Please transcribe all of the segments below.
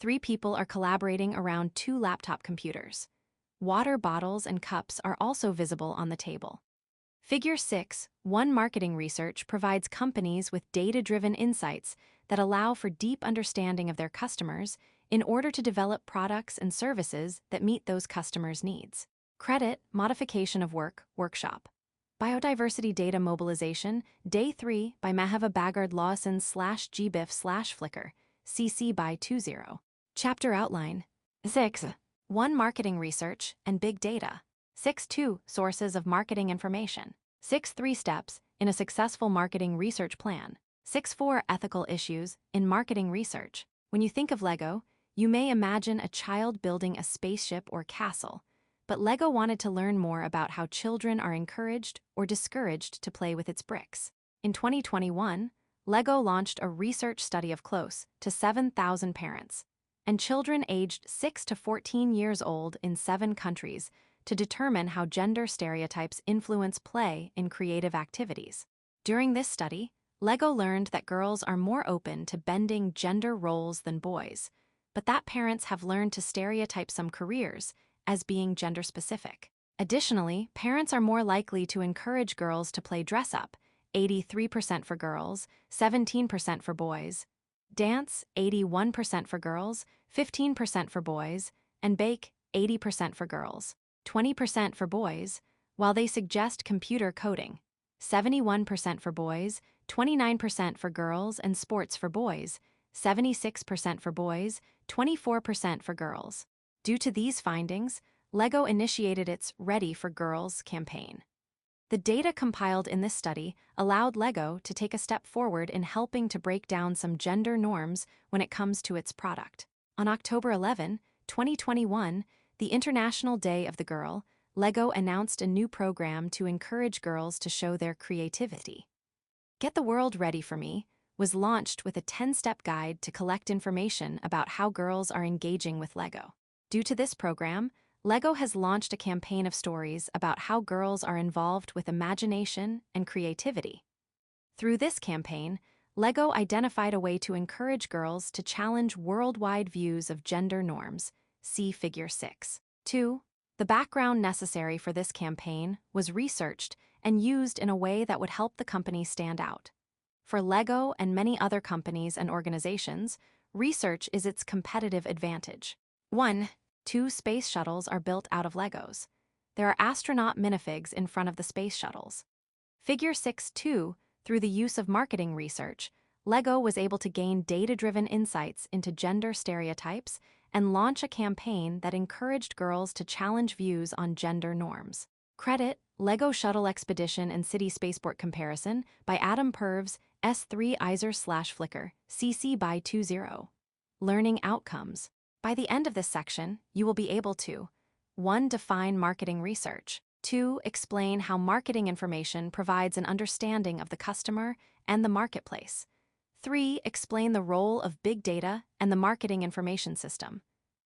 3 people are collaborating around 2 laptop computers. Water bottles and cups are also visible on the table. Figure 6, One Marketing Research provides companies with data-driven insights that allow for deep understanding of their customers in order to develop products and services that meet those customers' needs. Credit, Modification of Work, Workshop. Biodiversity Data Mobilization, Day 3 by Maheva Bagard Lawson /GBIF Flickr, CC by 20. Chapter Outline. 6. One Marketing Research and Big Data. 6.2 Sources of Marketing Information. 6.3 Steps in a Successful Marketing Research Plan. 6.4 Ethical Issues in Marketing Research. When you think of Lego, you may imagine a child building a spaceship or castle, but Lego wanted to learn more about how children are encouraged or discouraged to play with its bricks. In 2021, Lego launched a research study of close to 7,000 parents and children aged 6 to 14 years old in 7 countries to determine how gender stereotypes influence play in creative activities. During this study, Lego learned that girls are more open to bending gender roles than boys, but that parents have learned to stereotype some careers as being gender-specific. Additionally, parents are more likely to encourage girls to play dress-up, 83% for girls, 17% for boys, dance, 81% for girls, 15% for boys, and bake, 80% for girls, 20% for boys, while they suggest computer coding, 71% for boys, 29% for girls, and sports for boys, 76% for boys, 24% for girls. Due to these findings, Lego initiated its Ready for Girls campaign. The data compiled in this study allowed Lego to take a step forward in helping to break down some gender norms when it comes to its product. On October 11, 2021, the International Day of the Girl, Lego announced a new program to encourage girls to show their creativity. Get the World Ready for Me was launched with a 10-step guide to collect information about how girls are engaging with Lego. Due to this program, Lego has launched a campaign of stories about how girls are involved with imagination and creativity. Through this campaign, Lego identified a way to encourage girls to challenge worldwide views of gender norms. See Figure 6. 2. The background necessary for this campaign was researched and used in a way that would help the company stand out. For Lego and many other companies and organizations, research is its competitive advantage. 1. 2 space shuttles are built out of Legos. There are astronaut minifigs in front of the space shuttles. Figure 6.2, through the use of marketing research, Lego was able to gain data-driven insights into gender stereotypes and launch a campaign that encouraged girls to challenge views on gender norms. Credit, Lego Shuttle Expedition and City Spaceport Comparison by Adam Purves, S3 Iser/Flickr, CC by 20. Learning Outcomes. By the end of this section, you will be able to 1. Define marketing research. 2. Explain how marketing information provides an understanding of the customer and the marketplace. 3. Explain the role of big data and the marketing information system.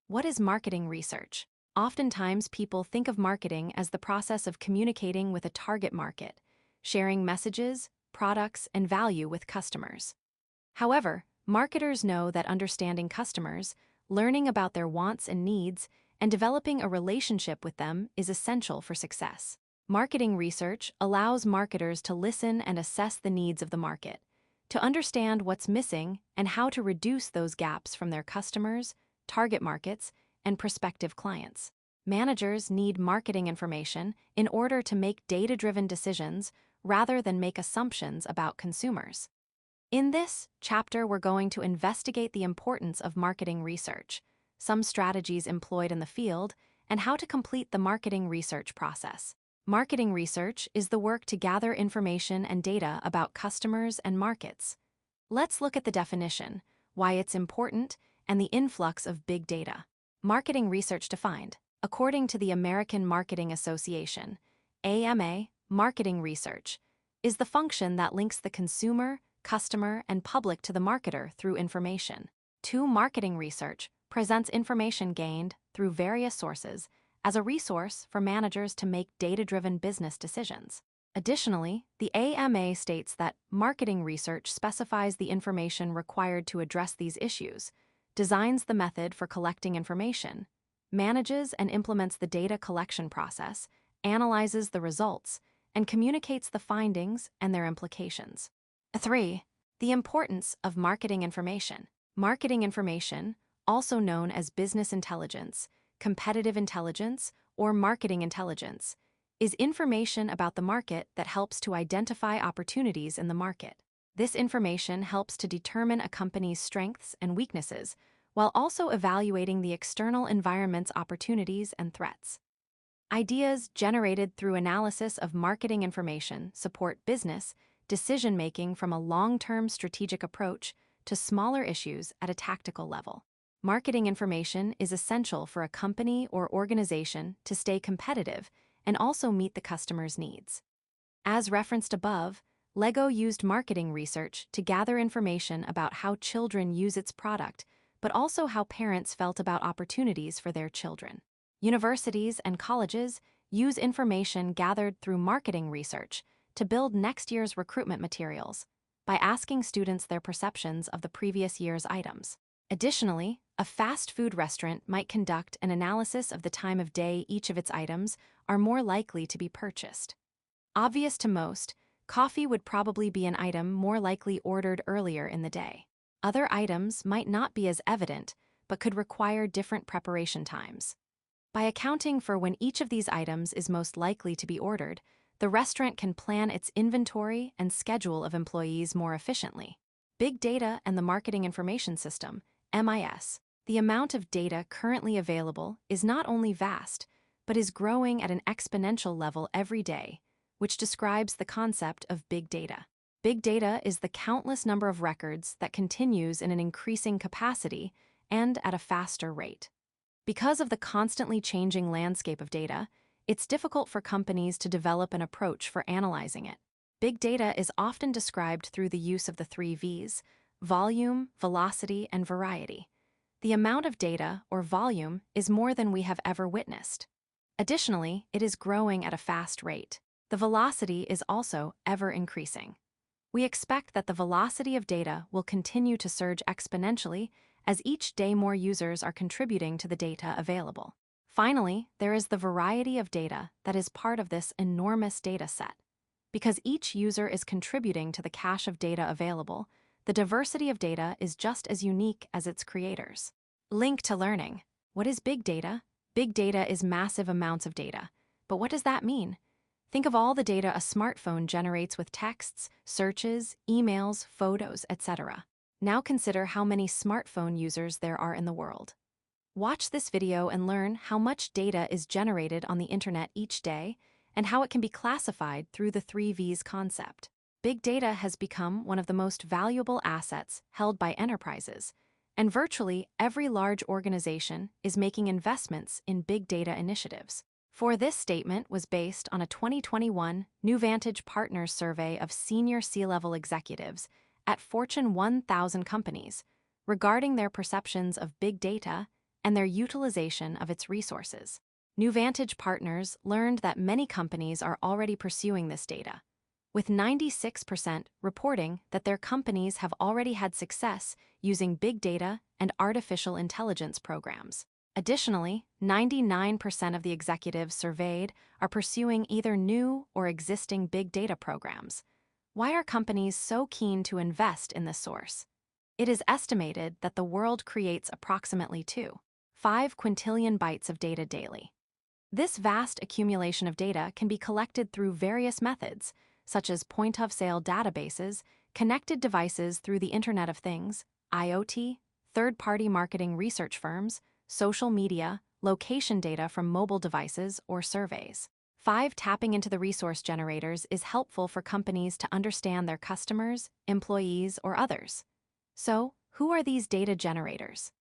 What is marketing research? Oftentimes, people think of marketing as the process of communicating with a target market, sharing messages, products, and value with customers. However, marketers know that understanding customers, learning about their wants and needs, and developing a relationship with them is essential for success. Marketing research allows marketers to listen and assess the needs of the market, to understand what's missing and how to reduce those gaps from their customers, target markets, and prospective clients. Managers need marketing information in order to make data-driven decisions rather than make assumptions about consumers. In this chapter, we're going to investigate the importance of marketing research, some strategies employed in the field, and how to complete the marketing research process. Marketing research is the work to gather information and data about customers and markets. Let's look at the definition, why it's important, and the influx of big data. Marketing research defined. According to the American Marketing Association, AMA, marketing research is the function that links the consumer, customer, and public to the marketer through information. 2. Marketing research presents information gained through various sources as a resource for managers to make data-driven business decisions. Additionally, the AMA states that marketing research specifies the information required to address these issues, designs the method for collecting information, manages and implements the data collection process, analyzes the results, and communicates the findings and their implications. 3. The importance of marketing information. Marketing information, also known as business intelligence, competitive intelligence, or marketing intelligence, is information about the market that helps to identify opportunities in the market. This information helps to determine a company's strengths and weaknesses, while also evaluating the external environment's opportunities and threats. Ideas generated through analysis of marketing information support business decision-making from a long-term strategic approach to smaller issues at a tactical level. Marketing information is essential for a company or organization to stay competitive and also meet the customer's needs. As referenced above, LEGO used marketing research to gather information about how children use its product, but also how parents felt about opportunities for their children. Universities and colleges use information gathered through marketing research to build next year's recruitment materials by asking students their perceptions of the previous year's items. Additionally, a fast food restaurant might conduct an analysis of the time of day each of its items are more likely to be purchased. Obvious to most, coffee would probably be an item more likely ordered earlier in the day. Other items might not be as evident, but could require different preparation times. By accounting for when each of these items is most likely to be ordered, the restaurant can plan its inventory and schedule of employees more efficiently. Big Data and the Marketing Information System, MIS. The amount of data currently available is not only vast, but is growing at an exponential level every day, which describes the concept of big data. Big data is the countless number of records that continues in an increasing capacity and at a faster rate. Because of the constantly changing landscape of data, it's difficult for companies to develop an approach for analyzing it. Big data is often described through the use of the 3 V's: volume, velocity, and variety. The amount of data, or volume, is more than we have ever witnessed. Additionally, it is growing at a fast rate. The velocity is also ever increasing. We expect that the velocity of data will continue to surge exponentially as each day more users are contributing to the data available. Finally, there is the variety of data that is part of this enormous data set. Because each user is contributing to the cache of data available, the diversity of data is just as unique as its creators. Link to learning. What is big data? Big data is massive amounts of data. But what does that mean? Think of all the data a smartphone generates with texts, searches, emails, photos, etc. Now consider how many smartphone users there are in the world. Watch this video and learn how much data is generated on the internet each day and how it can be classified through the 3 V's concept. Big data has become one of the most valuable assets held by enterprises, and virtually every large organization is making investments in big data initiatives. For this statement was based on a 2021 New Vantage Partners survey of senior C-level executives at Fortune 1000 companies regarding their perceptions of big data and their utilization of its resources. New Vantage Partners learned that many companies are already pursuing this data, with 96% reporting that their companies have already had success using big data and artificial intelligence programs. Additionally, 99% of the executives surveyed are pursuing either new or existing big data programs. Why are companies so keen to invest in this source? It is estimated that the world creates approximately 2.5 quintillion bytes of data daily. This vast accumulation of data can be collected through various methods, such as point-of-sale databases, connected devices through the Internet of Things, IoT, third-party marketing research firms, social media, location data from mobile devices, or surveys. 5. Tapping into the resource generators is helpful for companies to understand their customers, employees, or others. So, who are these data generators?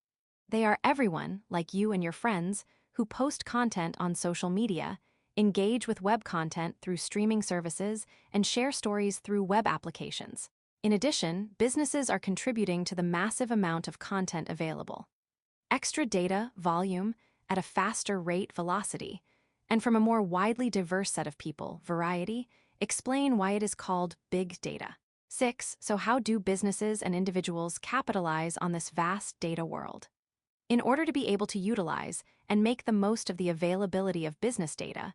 They are everyone, like you and your friends, who post content on social media, engage with web content through streaming services, and share stories through web applications. In addition, businesses are contributing to the massive amount of content available. Extra data, volume, at a faster rate, velocity, and from a more widely diverse set of people, variety, explain why it is called big data. 6. So how do businesses and individuals capitalize on this vast data world? In order to be able to utilize and make the most of the availability of business data,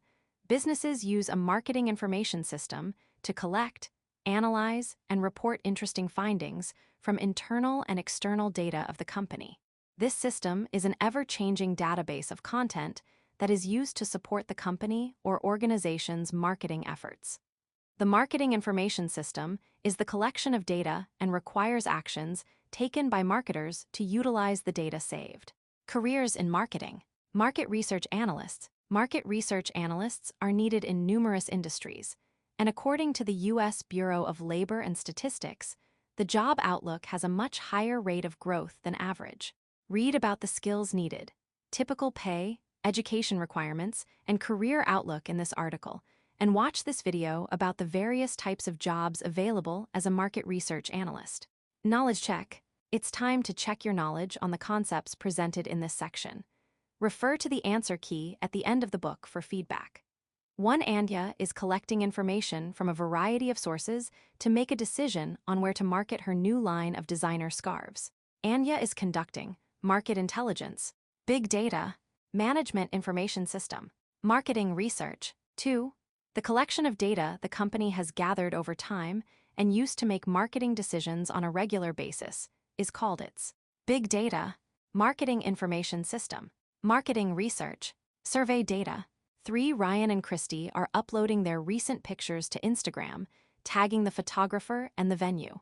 businesses use a marketing information system to collect, analyze, and report interesting findings from internal and external data of the company. This system is an ever-changing database of content that is used to support the company or organization's marketing efforts. The marketing information system is the collection of data and requires actions taken by marketers to utilize the data saved. Careers in marketing. Market research analysts. Market research analysts are needed in numerous industries, and according to the U.S. Bureau of Labor and Statistics, the job outlook has a much higher rate of growth than average. Read about the skills needed, typical pay, education requirements, and career outlook in this article, and watch this video about the various types of jobs available as a market research analyst. Knowledge check. It's time to check your knowledge on the concepts presented in this section. Refer to the answer key at the end of the book for feedback. 1. Anya is collecting information from a variety of sources to make a decision on where to market her new line of designer scarves. Anya is conducting market intelligence, big data, management information system, marketing research. 2. The collection of data the company has gathered over time and used to make marketing decisions on a regular basis is called its big data, marketing information system, marketing research, survey data. 3. Ryan and Christy are uploading their recent pictures to Instagram, tagging the photographer and the venue.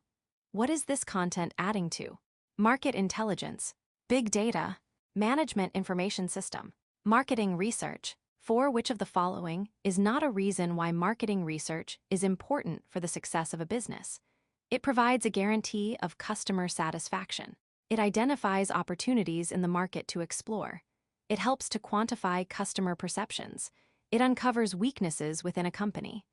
What is this content adding to? Market intelligence, big data, management information system, marketing research. 4. Which of the following is not a reason why marketing research is important for the success of a business? It provides a guarantee of customer satisfaction. It identifies opportunities in the market to explore. It helps to quantify customer perceptions. It uncovers weaknesses within a company.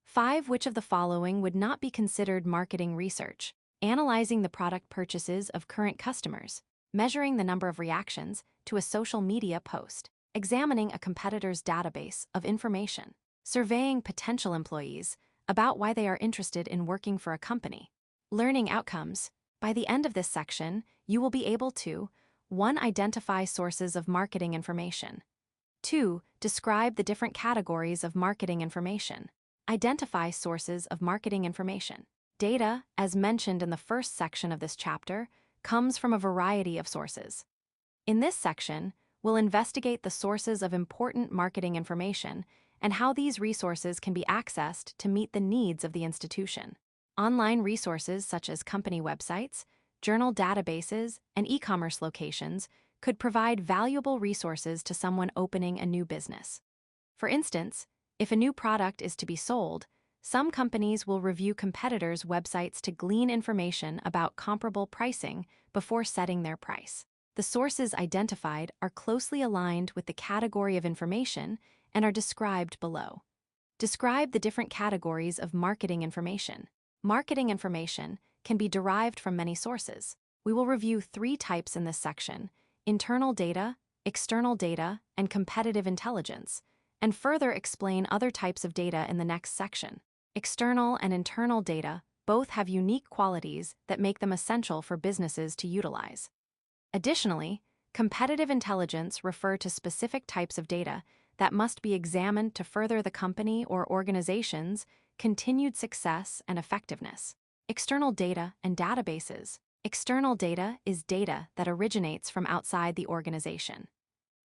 5. Which of the following would not be considered marketing research? Analyzing the product purchases of current customers, measuring the number of reactions to a social media post, examining a competitor's database of information, surveying potential employees about why they are interested in working for a company. Learning outcomes. By the end of this section, you will be able to 1. Identify sources of marketing information. 2. Describe the different categories of marketing information. Identify sources of marketing information. Data, as mentioned in the first section of this chapter, comes from a variety of sources. In this section, we'll investigate the sources of important marketing information and how these resources can be accessed to meet the needs of the institution. Online resources such as company websites, journal databases, and e-commerce locations could provide valuable resources to someone opening a new business. For instance, if a new product is to be sold, some companies will review competitors' websites to glean information about comparable pricing before setting their price. The sources identified are closely aligned with the category of information and are described below. Describe the different categories of marketing information. Marketing information can be derived from many sources. We will review 3 types in this section: internal data, external data, and competitive intelligence, and further explain other types of data in the next section. External and internal data both have unique qualities that make them essential for businesses to utilize. Additionally, competitive intelligence refers to specific types of data that must be examined to further the company or organization's continued success and effectiveness. External data and databases. External data is data that originates from outside the organization.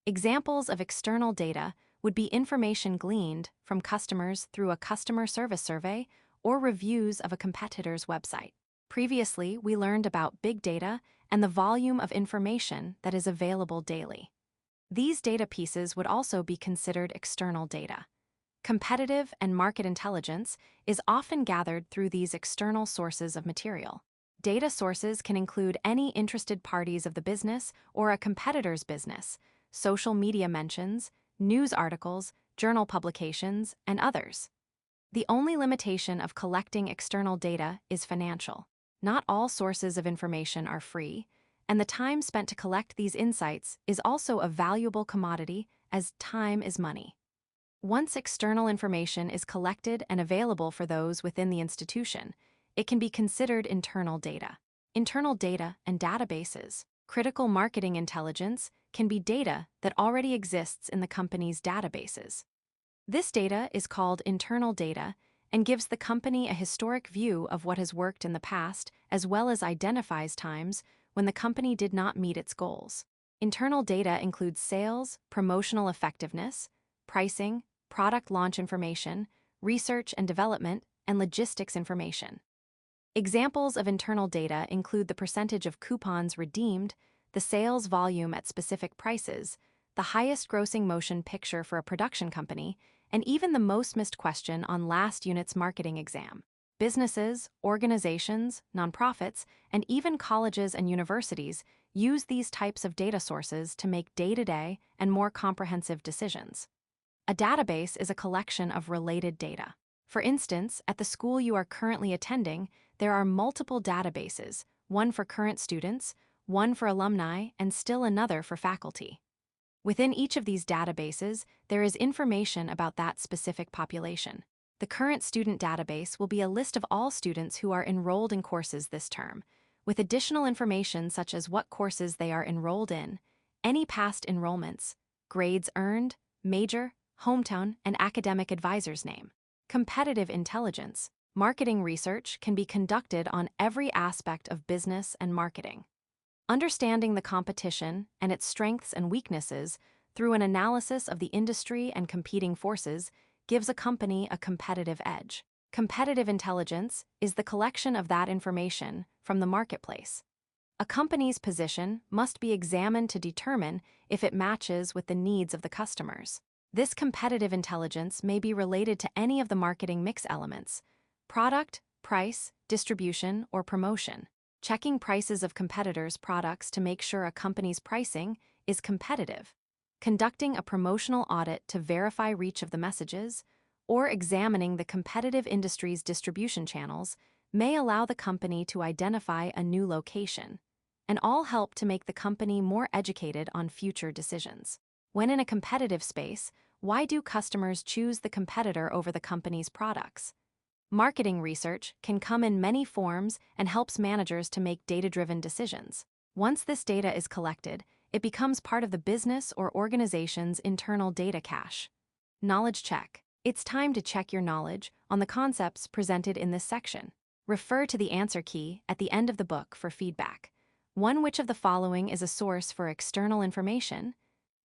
Examples of external data would be information gleaned from customers through a customer service survey or reviews of a competitor's website. Previously, we learned about big data and the volume of information that is available daily. These data pieces would also be considered external data. Competitive and market intelligence is often gathered through these external sources of material. Data sources can include any interested parties of the business or a competitor's business, social media mentions, news articles, journal publications, and others. The only limitation of collecting external data is financial. Not all sources of information are free, and the time spent to collect these insights is also a valuable commodity, as time is money. Once external information is collected and available for those within the institution, it can be considered internal data. Internal data and databases. Critical marketing intelligence can be data that already exists in the company's databases. This data is called internal data and gives the company a historic view of what has worked in the past, as well as identifies times when the company did not meet its goals. Internal data includes sales, promotional effectiveness, pricing, product launch information, research and development, and logistics information. Examples of internal data include the percentage of coupons redeemed, the sales volume at specific prices, the highest grossing motion picture for a production company, and even the most missed question on last unit's marketing exam. Businesses, organizations, nonprofits, and even colleges and universities use these types of data sources to make day-to-day and more comprehensive decisions. A database is a collection of related data. For instance, at the school you are currently attending, there are multiple databases, one for current students, one for alumni, and still another for faculty. Within each of these databases, there is information about that specific population. The current student database will be a list of all students who are enrolled in courses this term, with additional information such as what courses they are enrolled in, any past enrollments, grades earned, major, hometown, and academic advisor's name. Competitive intelligence. Marketing research can be conducted on every aspect of business and marketing. Understanding the competition and its strengths and weaknesses through an analysis of the industry and competing forces gives a company a competitive edge. Competitive intelligence is the collection of that information from the marketplace. A company's position must be examined to determine if it matches with the needs of the customers. This competitive intelligence may be related to any of the marketing mix elements: product, price, distribution, or promotion. Checking prices of competitors' products to make sure a company's pricing is competitive. Conducting a promotional audit to verify reach of the messages, or examining the competitive industry's distribution channels may allow the company to identify a new location, and all help to make the company more educated on future decisions. When in a competitive space, why do customers choose the competitor over the company's products? Marketing research can come in many forms and helps managers to make data-driven decisions. Once this data is collected, it becomes part of the business or organization's internal data cache. Knowledge check. It's time to check your knowledge on the concepts presented in this section. Refer to the answer key at the end of the book for feedback. 1. Which of the following is a source for external information?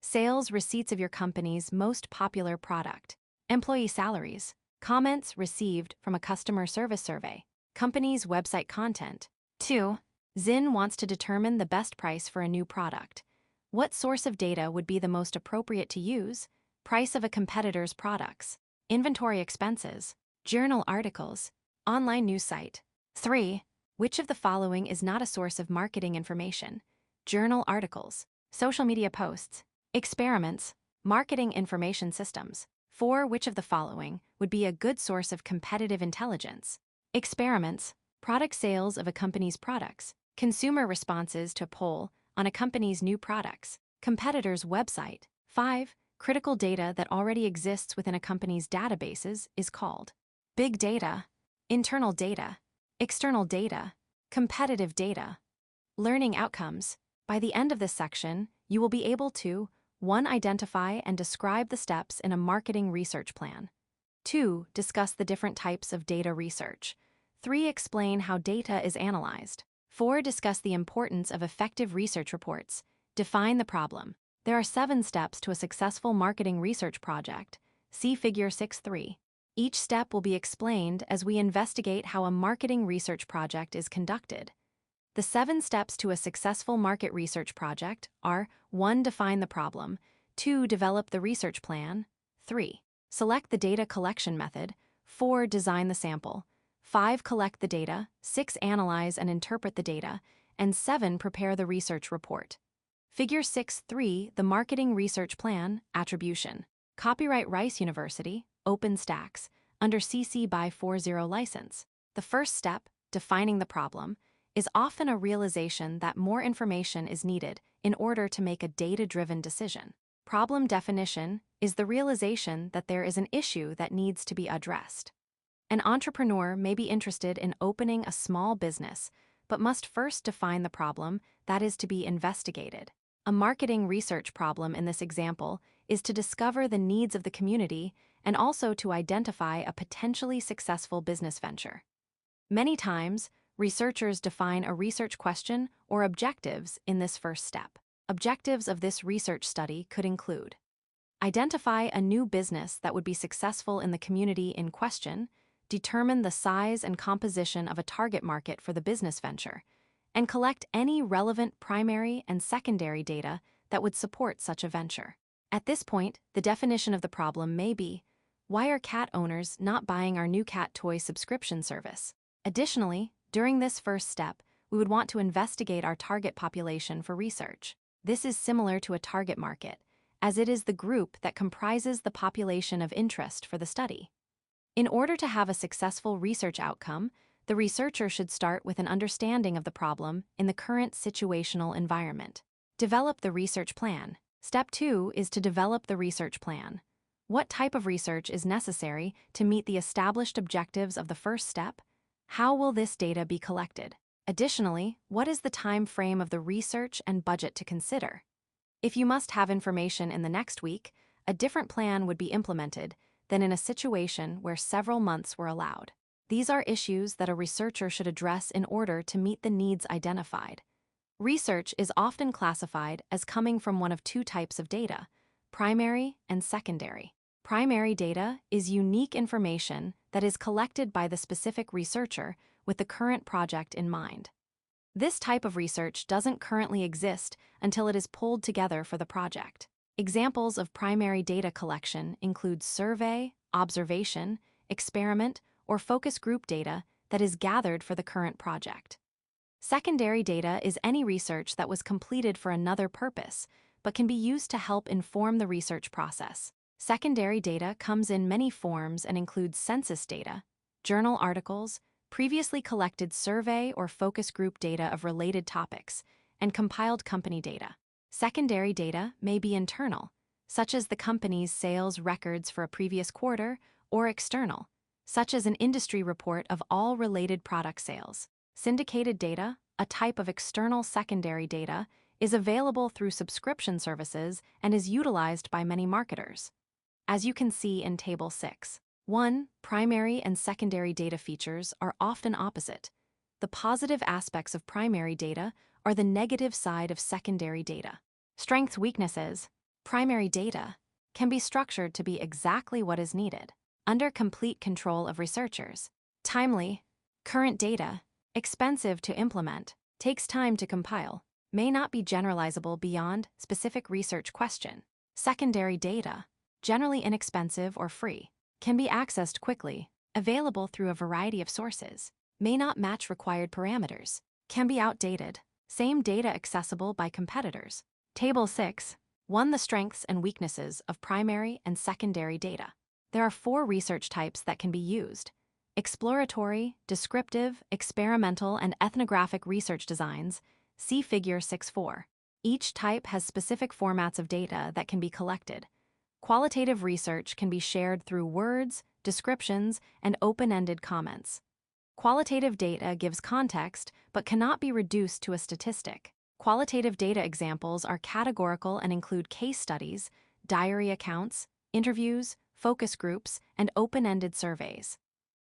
Sales receipts of your company's most popular product. Employee salaries. Comments received from a customer service survey. Company's website content. 2. Zinn wants to determine the best price for a new product. What source of data would be the most appropriate to use? Price of a competitor's products. Inventory expenses. Journal articles. Online news site. 3. Which of the following is not a source of marketing information? Journal articles. Social media posts. Experiments. Marketing information systems. 4. Which of the following would be a good source of competitive intelligence? Experiments. Product sales of a company's products. Consumer responses to a poll on a company's new products. Competitor's website. 5. Critical data that already exists within a company's databases is called big data, internal data, external data, competitive data. Learning outcomes. By the end of this section, you will be able to 1. Identify and describe the steps in a marketing research plan. 2. Discuss the different types of data research. 3. Explain how data is analyzed. 4. Discuss the importance of effective research reports. Define the problem. There are 7 steps to a successful marketing research project. See Figure 6.3. Each step will be explained as we investigate how a marketing research project is conducted. The 7 steps to a successful market research project are: 1. Define the problem. 2. Develop the research plan. 3. Select the data collection method. 4. Design the sample. 5. Collect the data. 6. Analyze and interpret the data. And 7. Prepare the research report. Figure 6.3. The Marketing Research Plan, Attribution. Copyright Rice University, OpenStax, under CC by 40 license. The first step, defining the problem, is often a realization that more information is needed in order to make a data-driven decision. Problem definition is the realization that there is an issue that needs to be addressed. An entrepreneur may be interested in opening a small business, but must first define the problem that is to be investigated. A marketing research problem in this example is to discover the needs of the community and also to identify a potentially successful business venture. Many times, researchers define a research question or objectives in this first step. Objectives of this research study could include: identify a new business that would be successful in the community in question, determine the size and composition of a target market for the business venture, and collect any relevant primary and secondary data that would support such a venture. At this point, the definition of the problem may be: why are cat owners not buying our new cat toy subscription service? Additionally, during this first step, we would want to investigate our target population for research. This is similar to a target market, as it is the group that comprises the population of interest for the study. In order to have a successful research outcome, the researcher should start with an understanding of the problem in the current situational environment. Develop the research plan. Step 2 is to develop the research plan. What type of research is necessary to meet the established objectives of the first step? How will this data be collected? Additionally, what is the time frame of the research and budget to consider? If you must have information in the next week, a different plan would be implemented than in a situation where several months were allowed. These are issues that a researcher should address in order to meet the needs identified. Research is often classified as coming from one of two types of data: primary and secondary. Primary data is unique information that is collected by the specific researcher with the current project in mind. This type of research doesn't currently exist until it is pulled together for the project. Examples of primary data collection include survey, observation, experiment, or focus group data that is gathered for the current project. Secondary data is any research that was completed for another purpose, but can be used to help inform the research process. Secondary data comes in many forms and includes census data, journal articles, previously collected survey or focus group data of related topics, and compiled company data. Secondary data may be internal, such as the company's sales records for a previous quarter, or external, such as an industry report of all related product sales. Syndicated data, a type of external secondary data, is available through subscription services and is utilized by many marketers. As you can see in Table 6, 1. Primary and secondary data features are often opposite. The positive aspects of primary data are the negative side of secondary data. Strengths, weaknesses. Primary data can be structured to be exactly what is needed, under complete control of researchers. Timely. Current data, expensive to implement, takes time to compile, may not be generalizable beyond specific research question. Secondary data, generally inexpensive or free, can be accessed quickly, available through a variety of sources, may not match required parameters, can be outdated, same data accessible by competitors. Table 6. 1. The strengths and weaknesses of primary and secondary data. There are 4 research types that can be used: exploratory, descriptive, experimental, and ethnographic research designs. See Figure 6.4. Each type has specific formats of data that can be collected. Qualitative research can be shared through words, descriptions, and open-ended comments. Qualitative data gives context but cannot be reduced to a statistic. Qualitative data examples are categorical and include case studies, diary accounts, interviews, focus groups, and open-ended surveys.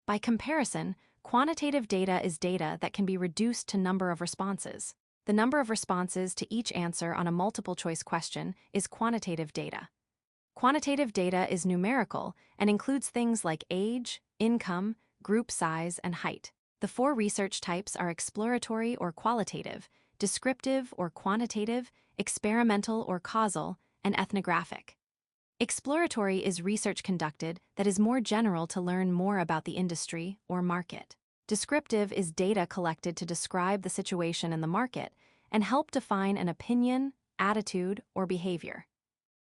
By comparison, quantitative data is data that can be reduced to number of responses. The number of responses to each answer on a multiple-choice question is quantitative data. Quantitative data is numerical and includes things like age, income, group size, and height. The 4 research types are exploratory or qualitative, descriptive or quantitative, experimental or causal, and ethnographic. Exploratory is research conducted that is more general to learn more about the industry or market. Descriptive is data collected to describe the situation in the market and help define an opinion, attitude, or behavior.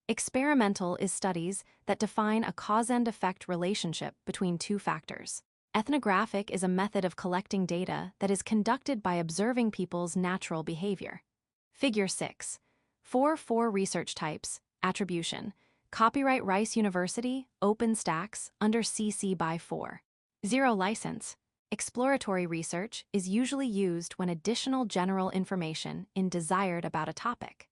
Experimental is studies that define a cause-and-effect relationship between 2 factors. Ethnographic is a method of collecting data that is conducted by observing people's natural behavior. Figure 6. 4 research types. Attribution. Copyright Rice University, OpenStax, under CC by 4. 0 license. Exploratory research is usually used when additional general information is desired about a topic.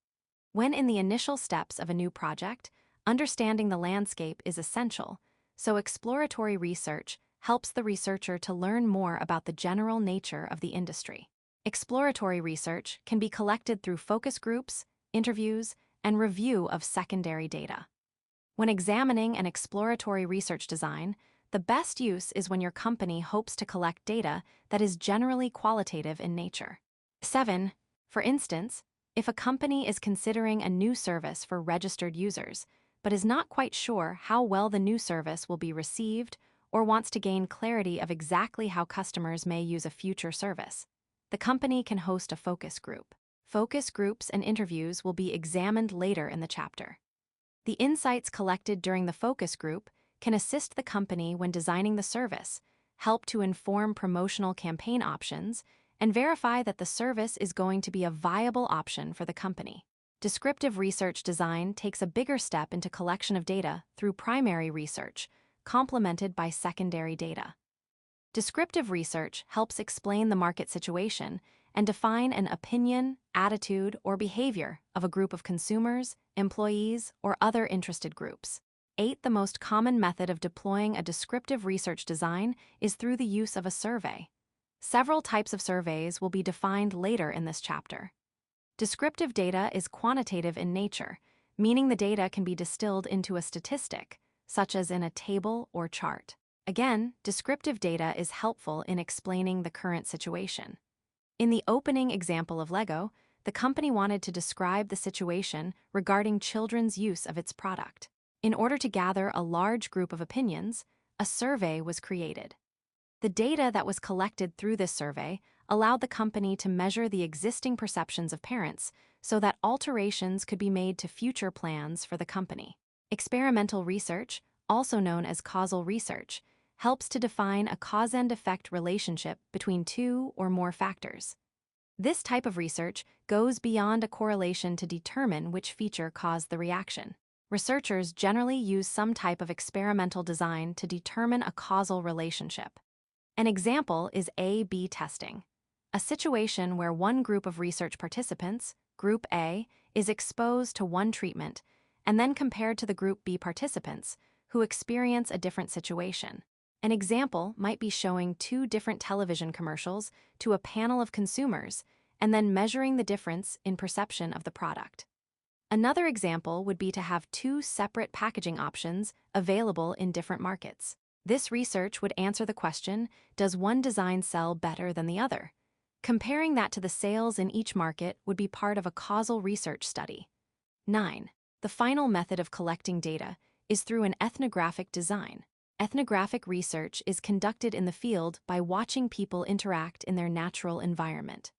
When in the initial steps of a new project, understanding the landscape is essential, so exploratory research helps the researcher to learn more about the general nature of the industry. Exploratory research can be collected through focus groups, interviews, and review of secondary data. When examining an exploratory research design, the best use is when your company hopes to collect data that is generally qualitative in nature. 7. For instance, if a company is considering a new service for registered users, but is not quite sure how well the new service will be received or wants to gain clarity of exactly how customers may use a future service, the company can host a focus group. Focus groups and interviews will be examined later in the chapter. The insights collected during the focus group can assist the company when designing the service, help to inform promotional campaign options, and verify that the service is going to be a viable option for the company. Descriptive research design takes a bigger step into collection of data through primary research, complemented by secondary data. Descriptive research helps explain the market situation and define an opinion, attitude, or behavior of a group of consumers, employees, or other interested groups. 8. The most common method of deploying a descriptive research design is through the use of a survey. Several types of surveys will be defined later in this chapter. Descriptive data is quantitative in nature, meaning the data can be distilled into a statistic, such as in a table or chart. Again, descriptive data is helpful in explaining the current situation. In the opening example of Lego, the company wanted to describe the situation regarding children's use of its product. In order to gather a large group of opinions, a survey was created. The data that was collected through this survey allowed the company to measure the existing perceptions of parents so that alterations could be made to future plans for the company. Experimental research, also known as causal research, helps to define a cause and effect relationship between two or more factors. This type of research goes beyond a correlation to determine which feature caused the reaction. Researchers generally use some type of experimental design to determine a causal relationship. An example is A/B testing, a situation where one group of research participants, Group A, is exposed to one treatment and then compared to the Group B participants, who experience a different situation. An example might be showing two different television commercials to a panel of consumers and then measuring the difference in perception of the product. Another example would be to have two separate packaging options available in different markets. This research would answer the question, does one design sell better than the other? Comparing that to the sales in each market would be part of a causal research study. 9. The final method of collecting data is through an ethnographic design. Ethnographic research is conducted in the field by watching people interact in their natural environment.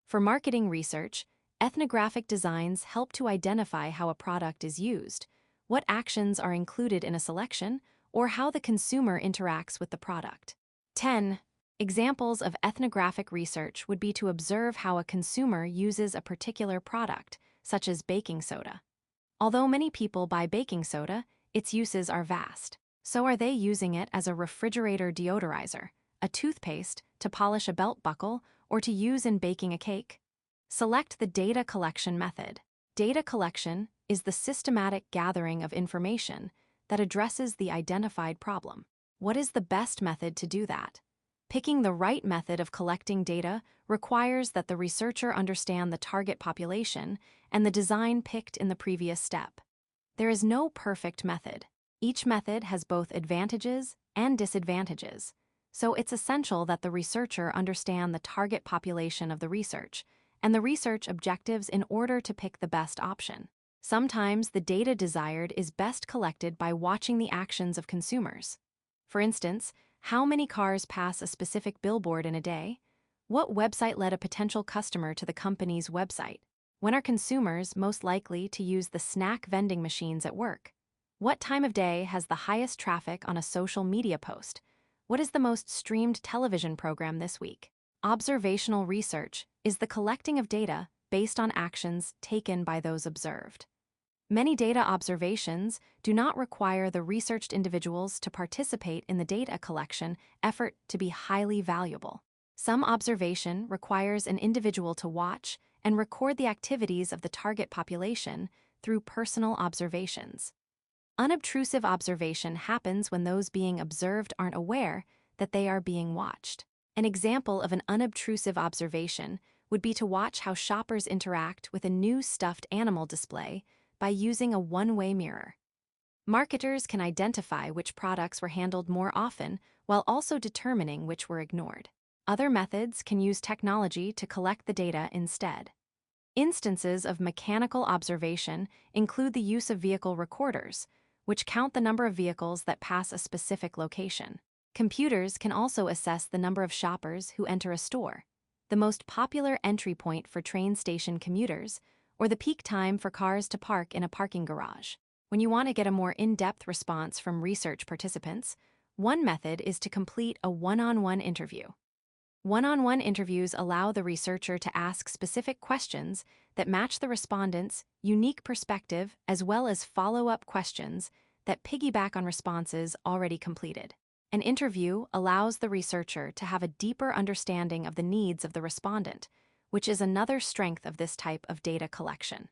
For marketing research, ethnographic designs help to identify how a product is used, what actions are included in a selection, or how the consumer interacts with the product. 10. Examples of ethnographic research would be to observe how a consumer uses a particular product, such as baking soda. Although many people buy baking soda, its uses are vast. So are they using it as a refrigerator deodorizer, a toothpaste, to polish a belt buckle, or to use in baking a cake? Select the data collection method. Data collection is the systematic gathering of information that addresses the identified problem. What is the best method to do that? Picking the right method of collecting data requires that the researcher understand the target population and the design picked in the previous step. There is no perfect method. Each method has both advantages and disadvantages, so it's essential that the researcher understand the target population of the research and the research objectives in order to pick the best option. Sometimes the data desired is best collected by watching the actions of consumers. For instance, how many cars pass a specific billboard in a day? What website led a potential customer to the company's website? When are consumers most likely to use the snack vending machines at work? What time of day has the highest traffic on a social media post? What is the most streamed television program this week? Observational research is the collecting of data based on actions taken by those observed. Many data observations do not require the researched individuals to participate in the data collection effort to be highly valuable. Some observation requires an individual to watch and record the activities of the target population through personal observations. Unobtrusive observation happens when those being observed aren't aware that they are being watched. An example of an unobtrusive observation would be to watch how shoppers interact with a new stuffed animal display by using a one-way mirror. Marketers can identify which products were handled more often while also determining which were ignored. Other methods can use technology to collect the data instead. Instances of mechanical observation include the use of vehicle recorders, which count the number of vehicles that pass a specific location. Computers can also assess the number of shoppers who enter a store, the most popular entry point for train station commuters, or the peak time for cars to park in a parking garage. When you want to get a more in-depth response from research participants, one method is to complete a one-on-one interview. One-on-one interviews allow the researcher to ask specific questions that match the respondent's unique perspective as well as follow-up questions that piggyback on responses already completed. An interview allows the researcher to have a deeper understanding of the needs of the respondent, which is another strength of this type of data collection.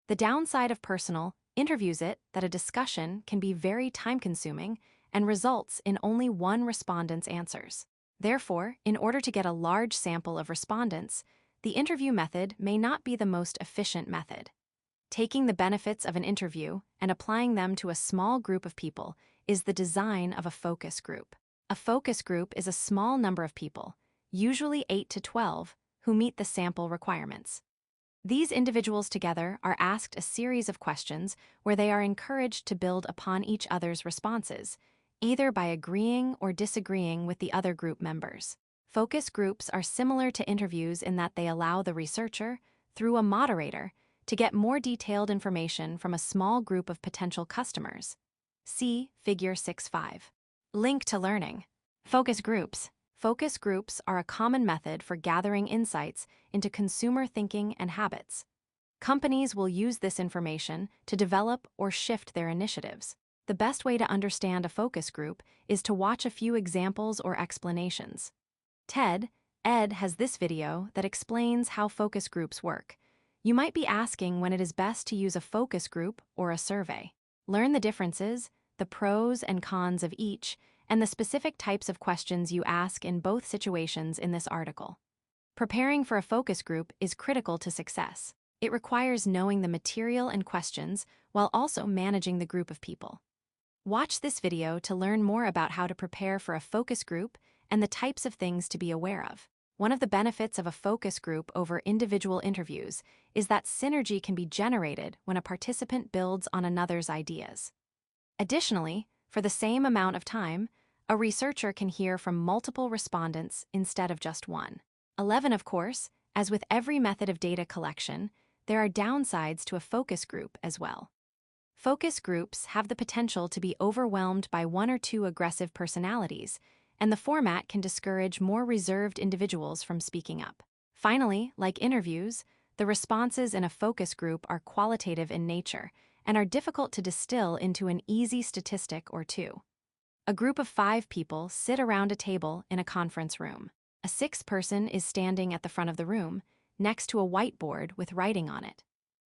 The downside of personal interviews is that a discussion can be very time-consuming and results in only one respondent's answers. Therefore, in order to get a large sample of respondents, the interview method may not be the most efficient method. Taking the benefits of an interview and applying them to a small group of people is the design of a focus group. A focus group is a small number of people, usually 8 to 12, who meet the sample requirements. These individuals together are asked a series of questions where they are encouraged to build upon each other's responses, either by agreeing or disagreeing with the other group members. Focus groups are similar to interviews in that they allow the researcher, through a moderator, to get more detailed information from a small group of potential customers. See Figure 6.5. Link to learning. Focus groups. Focus groups are a common method for gathering insights into consumer thinking and habits. Companies will use this information to develop or shift their initiatives. The best way to understand a focus group is to watch a few examples or explanations. Ed has this video that explains how focus groups work. You might be asking when it is best to use a focus group or a survey. Learn the differences, the pros and cons of each, and the specific types of questions you ask in both situations in this article. Preparing for a focus group is critical to success. It requires knowing the material and questions while also managing the group of people. Watch this video to learn more about how to prepare for a focus group and the types of things to be aware of. One of the benefits of a focus group over individual interviews is that synergy can be generated when a participant builds on another's ideas. Additionally, for the same amount of time, a researcher can hear from multiple respondents instead of just one. 11. Of course, as with every method of data collection, there are downsides to a focus group as well. Focus groups have the potential to be overwhelmed by one or two aggressive personalities, and the format can discourage more reserved individuals from speaking up. Finally, like interviews, the responses in a focus group are qualitative in nature and are difficult to distill into an easy statistic or two. A group of 5 people sit around a table in a conference room. A 6th person is standing at the front of the room, next to a whiteboard with writing on it.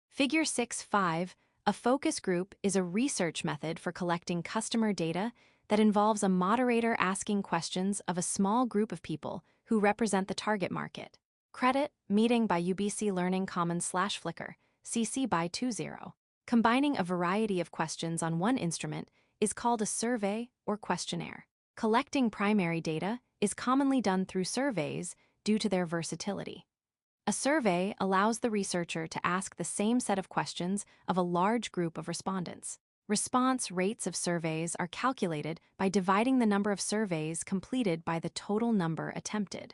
Figure 6.5. A focus group is a research method for collecting customer data that involves a moderator asking questions of a small group of people who represent the target market. Credit, meeting by UBC Learning Commons/Flickr, CC by 20. Combining a variety of questions on one instrument is called a survey or questionnaire. Collecting primary data is commonly done through surveys due to their versatility. A survey allows the researcher to ask the same set of questions of a large group of respondents. Response rates of surveys are calculated by dividing the number of surveys completed by the total number attempted.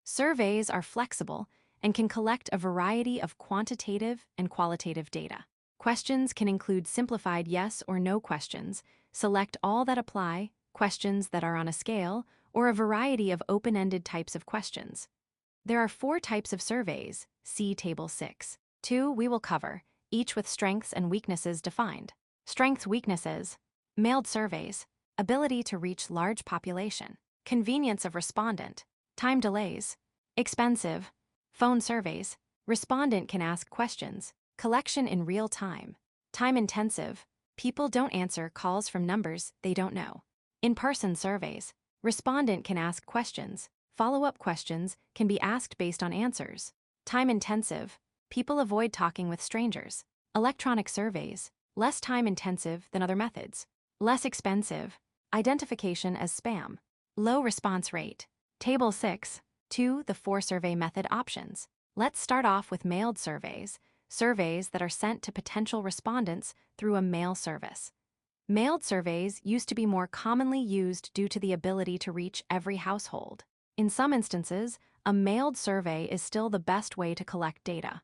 Surveys are flexible and can collect a variety of quantitative and qualitative data. Questions can include simplified yes or no questions, select all that apply, questions that are on a scale, or a variety of open-ended types of questions. There are 4 types of surveys, see Table 6. 2 we will cover, each with strengths and weaknesses defined. Strengths, weaknesses: mailed surveys, ability to reach large population, convenience of respondent, time delays, expensive, phone surveys, respondent can ask questions, collection in real time, time intensive, people don't answer calls from numbers they don't know. In-person surveys, respondent can ask questions, follow-up questions can be asked based on answers. Time intensive, people avoid talking with strangers. Electronic surveys, less time intensive than other methods. Less expensive, identification as spam. Low response rate. Table 6, 2. The 4 survey method options. Let's start off with mailed surveys, surveys that are sent to potential respondents through a mail service. Mailed surveys used to be more commonly used due to the ability to reach every household. In some instances, a mailed survey is still the best way to collect data.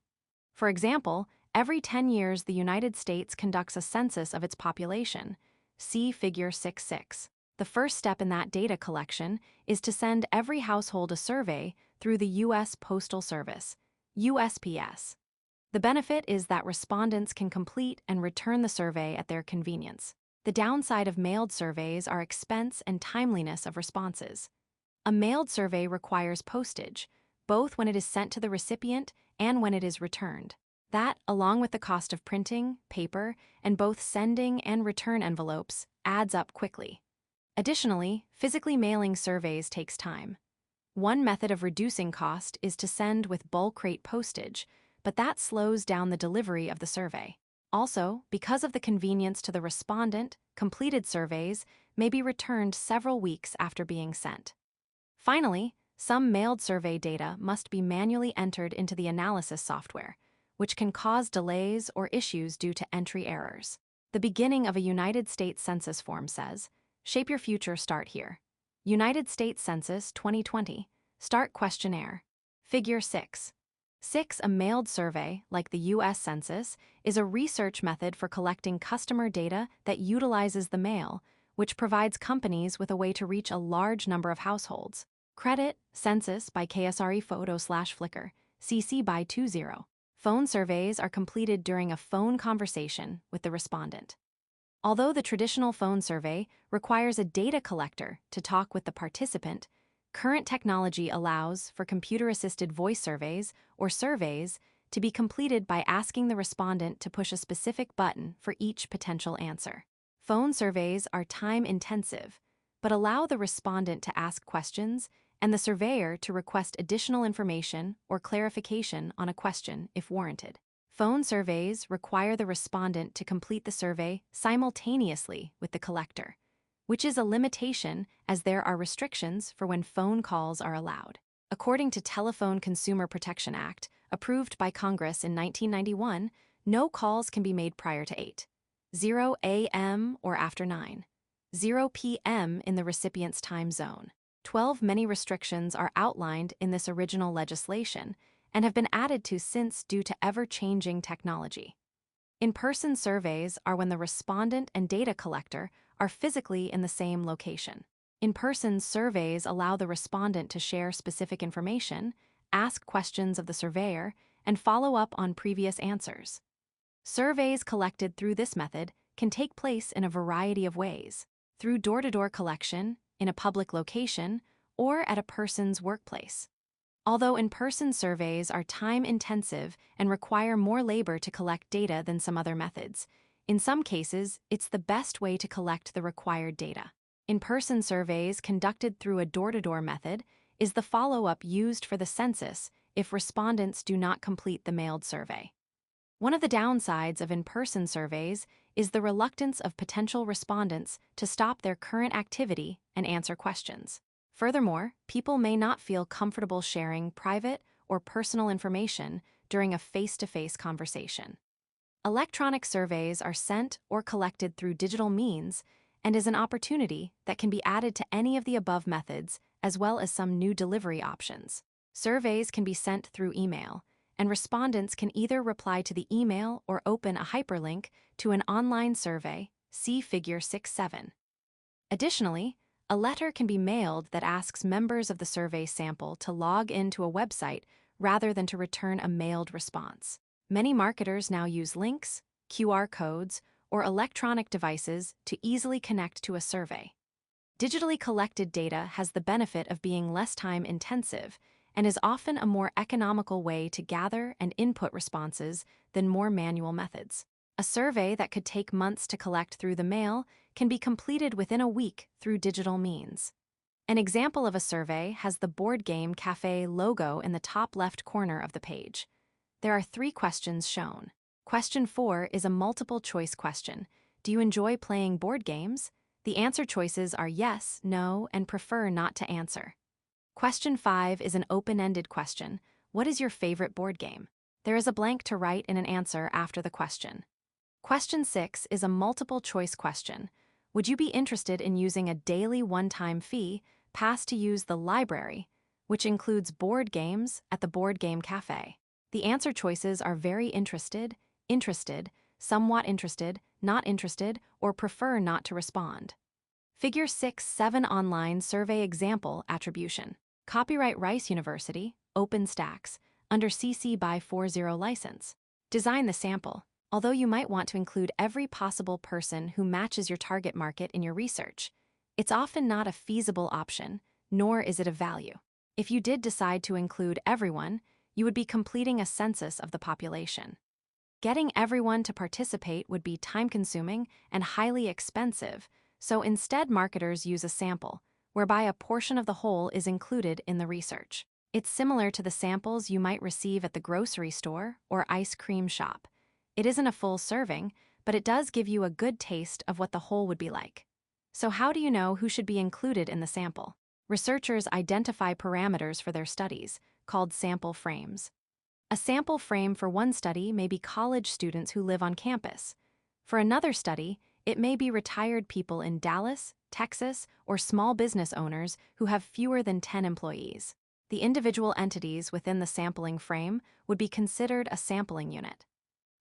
For example, every 10 years the United States conducts a census of its population. See Figure 6.6. The first step in that data collection is to send every household a survey through the U.S. Postal Service, USPS. The benefit is that respondents can complete and return the survey at their convenience. The downside of mailed surveys are expense and timeliness of responses. A mailed survey requires postage, both when it is sent to the recipient and when it is returned. That, along with the cost of printing, paper, and both sending and return envelopes, adds up quickly. Additionally, physically mailing surveys takes time. One method of reducing cost is to send with bulk rate postage, but that slows down the delivery of the survey. Also, because of the convenience to the respondent, completed surveys may be returned several weeks after being sent. Finally, some mailed survey data must be manually entered into the analysis software, which can cause delays or issues due to entry errors. The beginning of a United States Census form says, "Shape your future, start here." United States Census 2020, Start Questionnaire. Figure 6. 6. A mailed survey, like the U.S. Census, is a research method for collecting customer data that utilizes the mail, which provides companies with a way to reach a large number of households. Credit, Census by KSRE Photo/Flickr, CC by 20. Phone surveys are completed during a phone conversation with the respondent. Although the traditional phone survey requires a data collector to talk with the participant, current technology allows for computer-assisted voice surveys or surveys to be completed by asking the respondent to push a specific button for each potential answer. Phone surveys are time-intensive, but allow the respondent to ask questions and the surveyor to request additional information or clarification on a question if warranted. Phone surveys require the respondent to complete the survey simultaneously with the collector, which is a limitation as there are restrictions for when phone calls are allowed. According to Telephone Consumer Protection Act, approved by Congress in 1991, no calls can be made prior to 8:00 a.m. or after 9:00 p.m. in the recipient's time zone. 12 many restrictions are outlined in this original legislation and have been added to since due to ever-changing technology. In-person surveys are when the respondent and data collector are physically in the same location. In-person surveys allow the respondent to share specific information, ask questions of the surveyor, and follow up on previous answers. Surveys collected through this method can take place in a variety of ways: through door-to-door collection, in a public location, or at a person's workplace. Although in-person surveys are time-intensive and require more labor to collect data than some other methods, in some cases, it's the best way to collect the required data. In-person surveys conducted through a door-to-door method is the follow-up used for the census if respondents do not complete the mailed survey. One of the downsides of in-person surveys is the reluctance of potential respondents to stop their current activity and answer questions. Furthermore, people may not feel comfortable sharing private or personal information during a face-to-face conversation. Electronic surveys are sent or collected through digital means and is an opportunity that can be added to any of the above methods, as well as some new delivery options. Surveys can be sent through email, and respondents can either reply to the email or open a hyperlink to an online survey, see Figure 6.7. Additionally, a letter can be mailed that asks members of the survey sample to log into a website rather than to return a mailed response. Many marketers now use links, QR codes, or electronic devices to easily connect to a survey. Digitally collected data has the benefit of being less time-intensive and is often a more economical way to gather and input responses than more manual methods. A survey that could take months to collect through the mail can be completed within a week through digital means. An example of a survey has the Board Game Cafe logo in the top left corner of the page. There are 3 questions shown. Question 4 is a multiple-choice question. Do you enjoy playing board games? The answer choices are yes, no, and prefer not to answer. Question 5 is an open-ended question. What is your favorite board game? There is a blank to write in an answer after the question. Question 6 is a multiple-choice question. Would you be interested in using a daily one-time fee pass to use the library, which includes board games at the Board Game Cafe? The answer choices are very interested, somewhat interested, not interested, or prefer not to respond. Figure 6-7 online survey example attribution. Copyright Rice University, OpenStax, under CC by 40 license. Design the sample. Although you might want to include every possible person who matches your target market in your research, it's often not a feasible option, nor is it of value. If you did decide to include everyone, you would be completing a census of the population. Getting everyone to participate would be time-consuming and highly expensive, so instead marketers use a sample, whereby a portion of the whole is included in the research. It's similar to the samples you might receive at the grocery store or ice cream shop. It isn't a full serving, but it does give you a good taste of what the whole would be like. So how do you know who should be included in the sample? Researchers identify parameters for their studies, called sample frames. A sample frame for one study may be college students who live on campus. For another study, it may be retired people in Dallas, Texas, or small business owners who have fewer than 10 employees. The individual entities within the sampling frame would be considered a sampling unit.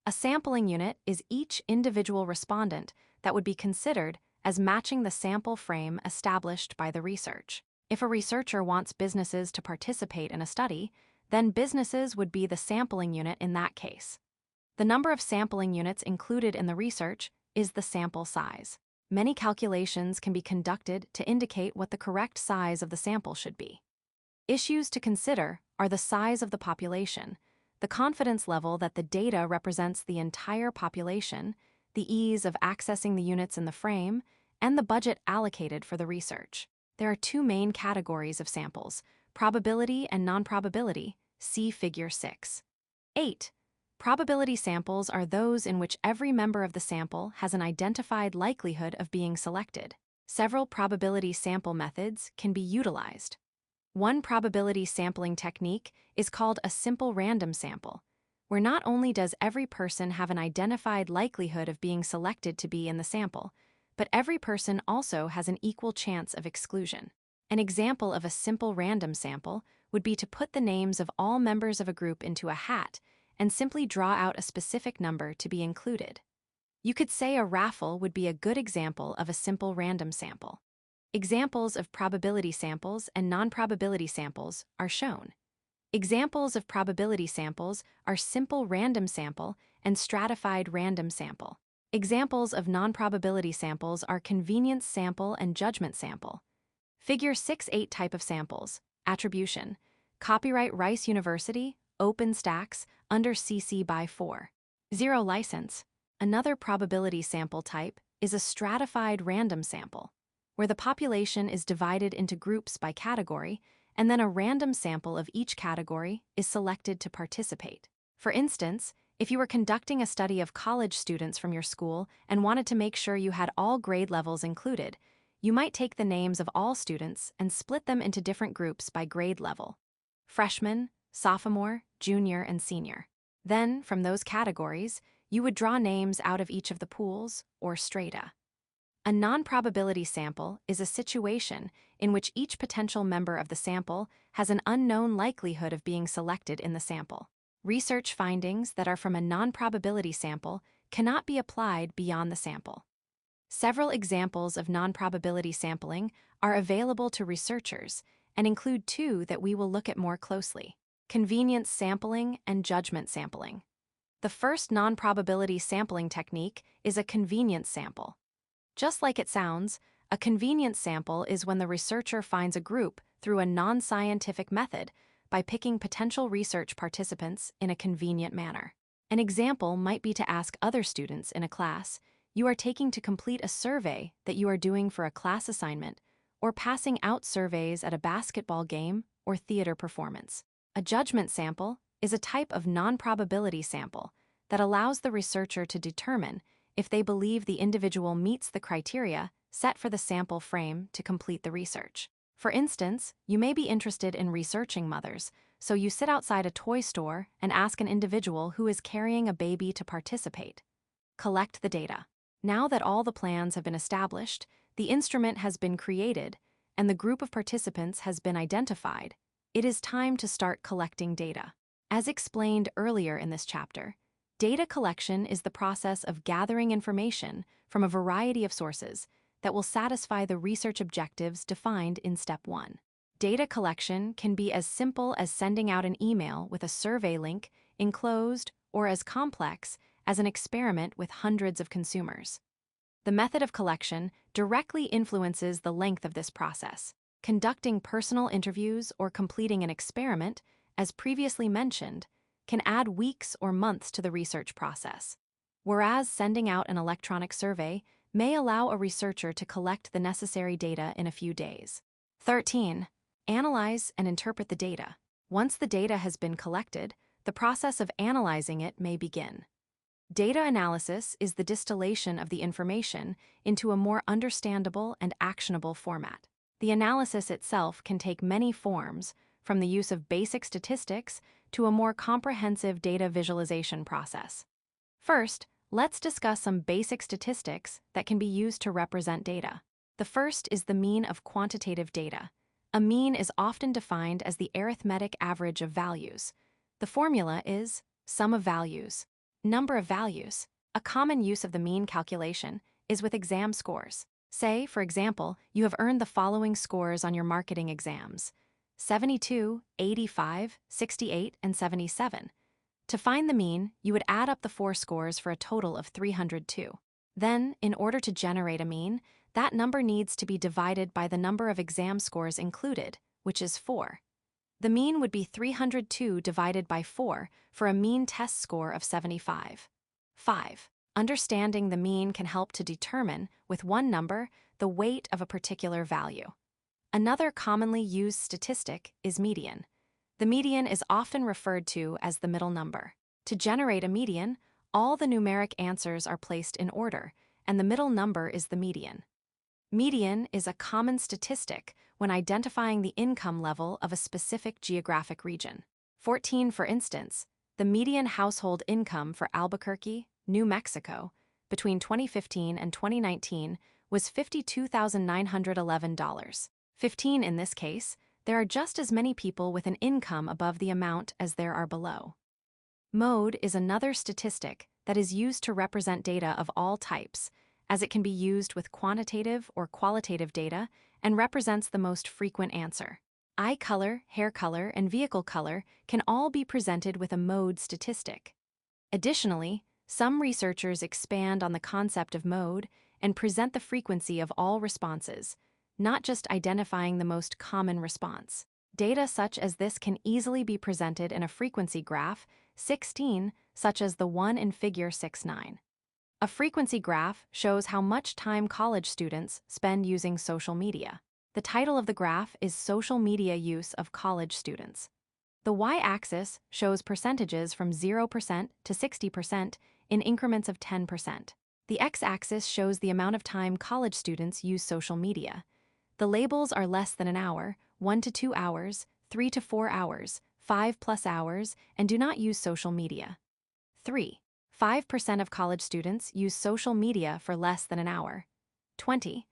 A sampling unit is each individual respondent that would be considered as matching the sample frame established by the research. If a researcher wants businesses to participate in a study, then businesses would be the sampling unit in that case. The number of sampling units included in the research is the sample size. Many calculations can be conducted to indicate what the correct size of the sample should be. Issues to consider are the size of the population, the confidence level that the data represents the entire population, the ease of accessing the units in the frame, and the budget allocated for the research. There are 2 main categories of samples: probability and non-probability, see Figure 6. 8. Probability samples are those in which every member of the sample has an identified likelihood of being selected. Several probability sample methods can be utilized. One probability sampling technique is called a simple random sample, where not only does every person have an identified likelihood of being selected to be in the sample, but every person also has an equal chance of exclusion. An example of a simple random sample would be to put the names of all members of a group into a hat and simply draw out a specific number to be included. You could say a raffle would be a good example of a simple random sample. Examples of probability samples and non-probability samples are shown. Examples of probability samples are simple random sample and stratified random sample. Examples of non-probability samples are convenience sample and judgment sample. Figure 6-8 type of samples. Attribution. Copyright Rice University, OpenStax, under CC by 40 license. Another probability sample type is a stratified random sample, where the population is divided into groups by category, and then a random sample of each category is selected to participate. For instance, if you were conducting a study of college students from your school and wanted to make sure you had all grade levels included, you might take the names of all students and split them into different groups by grade level: freshman, sophomore, junior, and senior. Then, from those categories, you would draw names out of each of the pools, or strata. A non-probability sample is a situation in which each potential member of the sample has an unknown likelihood of being selected in the sample. Research findings that are from a non-probability sample cannot be applied beyond the sample. Several examples of non-probability sampling are available to researchers and include 2 that we will look at more closely: convenience sampling and judgment sampling. The first non-probability sampling technique is a convenience sample. Just like it sounds, a convenience sample is when the researcher finds a group through a non-scientific method by picking potential research participants in a convenient manner. An example might be to ask other students in a class you are taking to complete a survey that you are doing for a class assignment, or passing out surveys at a basketball game or theater performance. A judgment sample is a type of non-probability sample that allows the researcher to determine if they believe the individual meets the criteria set for the sample frame to complete the research. For instance, you may be interested in researching mothers, so you sit outside a toy store and ask an individual who is carrying a baby to participate. Collect the data. Now that all the plans have been established, the instrument has been created, and the group of participants has been identified, it is time to start collecting data. As explained earlier in this chapter, data collection is the process of gathering information from a variety of sources that will satisfy the research objectives defined in Step 1. Data collection can be as simple as sending out an email with a survey link enclosed, or as complex as an experiment with hundreds of consumers. The method of collection directly influences the length of this process. Conducting personal interviews or completing an experiment, as previously mentioned, can add weeks or months to the research process, whereas sending out an electronic survey may allow a researcher to collect the necessary data in a few days. 13. Analyze and interpret the data. Once the data has been collected, the process of analyzing it may begin. Data analysis is the distillation of the information into a more understandable and actionable format. The analysis itself can take many forms, from the use of basic statistics to a more comprehensive data visualization process. First, let's discuss some basic statistics that can be used to represent data. The first is the mean of quantitative data. A mean is often defined as the arithmetic average of values. The formula is sum of values. Number of values. A common use of the mean calculation is with exam scores. Say, for example, you have earned the following scores on your marketing exams: 72, 85, 68, and 77. To find the mean, you would add up the 4 scores for a total of 302. Then, in order to generate a mean, that number needs to be divided by the number of exam scores included, which is 4. The mean would be 302 divided by 4 for a mean test score of 75. 5. Understanding the mean can help to determine, with one number, the weight of a particular value. Another commonly used statistic is median. The median is often referred to as the middle number. To generate a median, all the numeric answers are placed in order, and the middle number is the median. Median is a common statistic when identifying the income level of a specific geographic region. 14, for instance, the median household income for Albuquerque, New Mexico, between 2015 and 2019 was $52,911. 15 in this case, there are just as many people with an income above the amount as there are below. Mode is another statistic that is used to represent data of all types, as it can be used with quantitative or qualitative data and represents the most frequent answer. Eye color, hair color, and vehicle color can all be presented with a mode statistic. Additionally, some researchers expand on the concept of mode and present the frequency of all responses, not just identifying the most common response. Data such as this can easily be presented in a frequency graph, 16, such as the one in Figure 6.9. A frequency graph shows how much time college students spend using social media. The title of the graph is Social Media Use of College Students. The y-axis shows percentages from 0% to 60% in increments of 10%. The x-axis shows the amount of time college students use social media. The labels are less than an hour, 1 to 2 hours, 3 to 4 hours, 5+ hours, and do not use social media. 3. 5% of college students use social media for less than an hour. 28%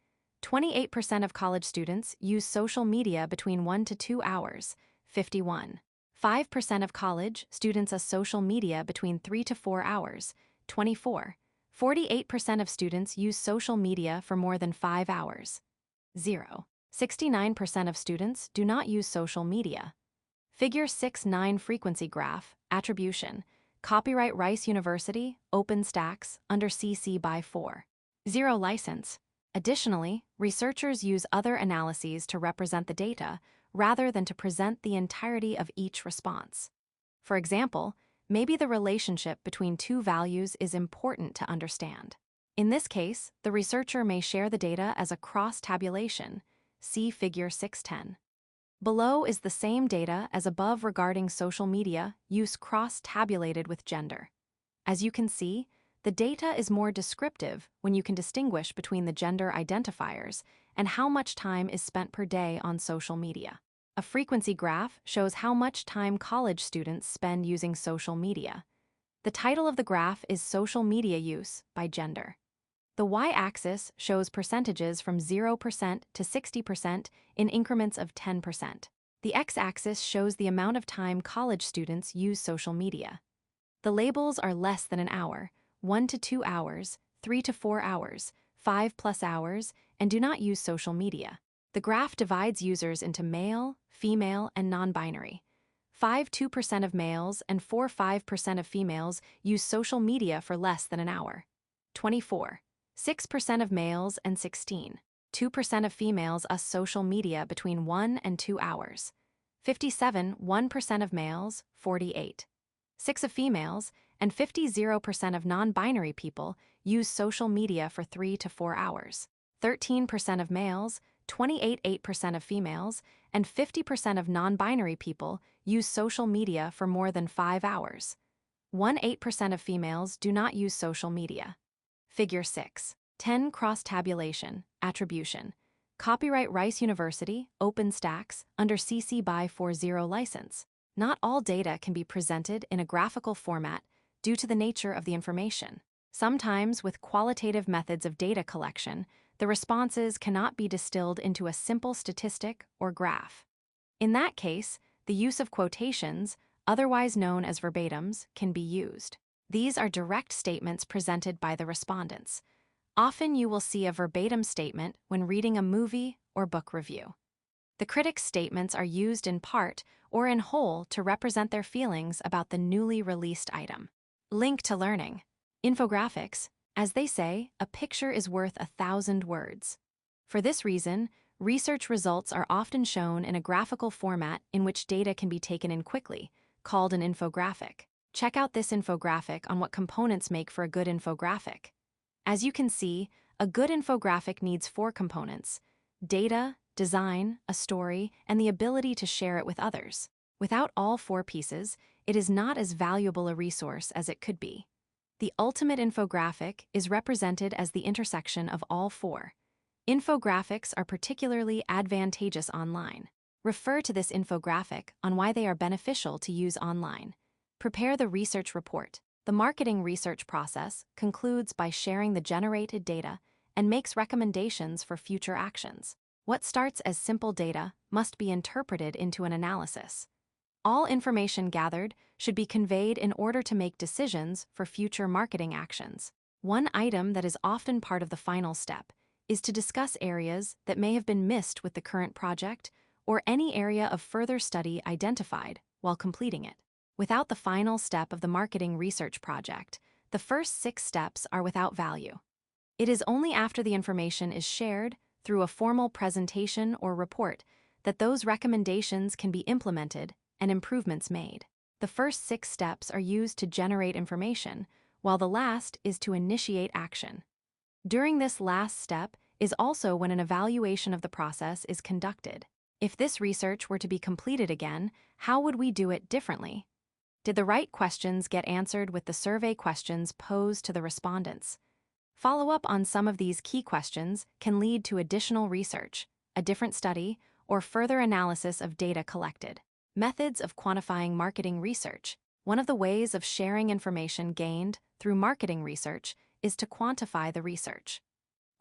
of college students use social media between 1 to 2 hours. 51. 5% of college students use social media between 3 to 4 hours. 24. 48% of students use social media for more than 5 hours. 0. 69% of students do not use social media. Figure 6.9 frequency graph, attribution, Copyright Rice University, OpenStax, under CC by 4.0 license. Additionally, researchers use other analyses to represent the data rather than to present the entirety of each response. For example, maybe the relationship between two values is important to understand. In this case, the researcher may share the data as a cross-tabulation, see Figure 610. Below is the same data as above regarding social media use cross-tabulated with gender. As you can see, the data is more descriptive when you can distinguish between the gender identifiers and how much time is spent per day on social media. A frequency graph shows how much time college students spend using social media. The title of the graph is Social Media Use by Gender. The y-axis shows percentages from 0% to 60% in increments of 10%. The x-axis shows the amount of time college students use social media. The labels are less than an hour, 1 to 2 hours, 3 to 4 hours, 5+ hours, and do not use social media. The graph divides users into male, female, and non-binary. 2% of males and 5% of females use social media for less than an hour. 6% of males and 2% of females use social media between 1 and 2 hours. 1% of males, 6% of females, and 0% of non-binary people use social media for 3 to 4 hours. 13% of males, 8% of females, and 50% of non-binary people use social media for more than 5 hours. 8% of females do not use social media. Figure 6.10 Cross-tabulation, attribution. Copyright Rice University, OpenStax, under CC by 4.0 license. Not all data can be presented in a graphical format due to the nature of the information. Sometimes, with qualitative methods of data collection, the responses cannot be distilled into a simple statistic or graph. In that case, the use of quotations, otherwise known as verbatims, can be used. These are direct statements presented by the respondents. Often you will see a verbatim statement when reading a movie or book review. The critics' statements are used in part or in whole to represent their feelings about the newly released item. Link to learning. Infographics. As they say, a picture is worth 1,000 words. For this reason, research results are often shown in a graphical format in which data can be taken in quickly, called an infographic. Check out this infographic on what components make for a good infographic. As you can see, a good infographic needs 4 components: data, design, a story, and the ability to share it with others. Without all 4 pieces, it is not as valuable a resource as it could be. The ultimate infographic is represented as the intersection of all 4. Infographics are particularly advantageous online. Refer to this infographic on why they are beneficial to use online. Prepare the research report. The marketing research process concludes by sharing the generated data and makes recommendations for future actions. What starts as simple data must be interpreted into an analysis. All information gathered should be conveyed in order to make decisions for future marketing actions. One item that is often part of the final step is to discuss areas that may have been missed with the current project or any area of further study identified while completing it. Without the final step of the marketing research project, the first 6 steps are without value. It is only after the information is shared through a formal presentation or report that those recommendations can be implemented and improvements made. The first 6 steps are used to generate information, while the last is to initiate action. During this last step is also when an evaluation of the process is conducted. If this research were to be completed again, how would we do it differently? Did the right questions get answered with the survey questions posed to the respondents? Follow-up on some of these key questions can lead to additional research, a different study, or further analysis of data collected. Methods of quantifying marketing research. One of the ways of sharing information gained through marketing research is to quantify the research.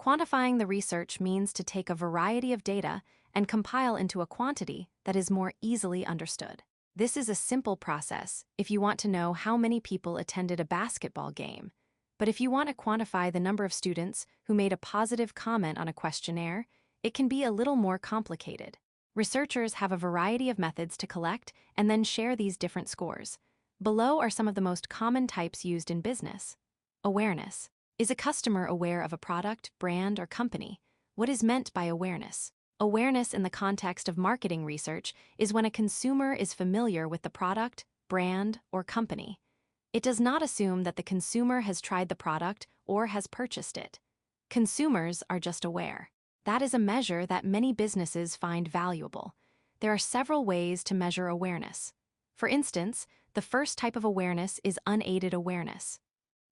Quantifying the research means to take a variety of data and compile into a quantity that is more easily understood. This is a simple process if you want to know how many people attended a basketball game, but if you want to quantify the number of students who made a positive comment on a questionnaire, it can be a little more complicated. Researchers have a variety of methods to collect and then share these different scores. Below are some of the most common types used in business. Awareness. Is a customer aware of a product, brand, or company? What is meant by awareness? Awareness in the context of marketing research is when a consumer is familiar with the product, brand, or company. It does not assume that the consumer has tried the product or has purchased it. Consumers are just aware. That is a measure that many businesses find valuable. There are several ways to measure awareness. For instance, the first type of awareness is unaided awareness.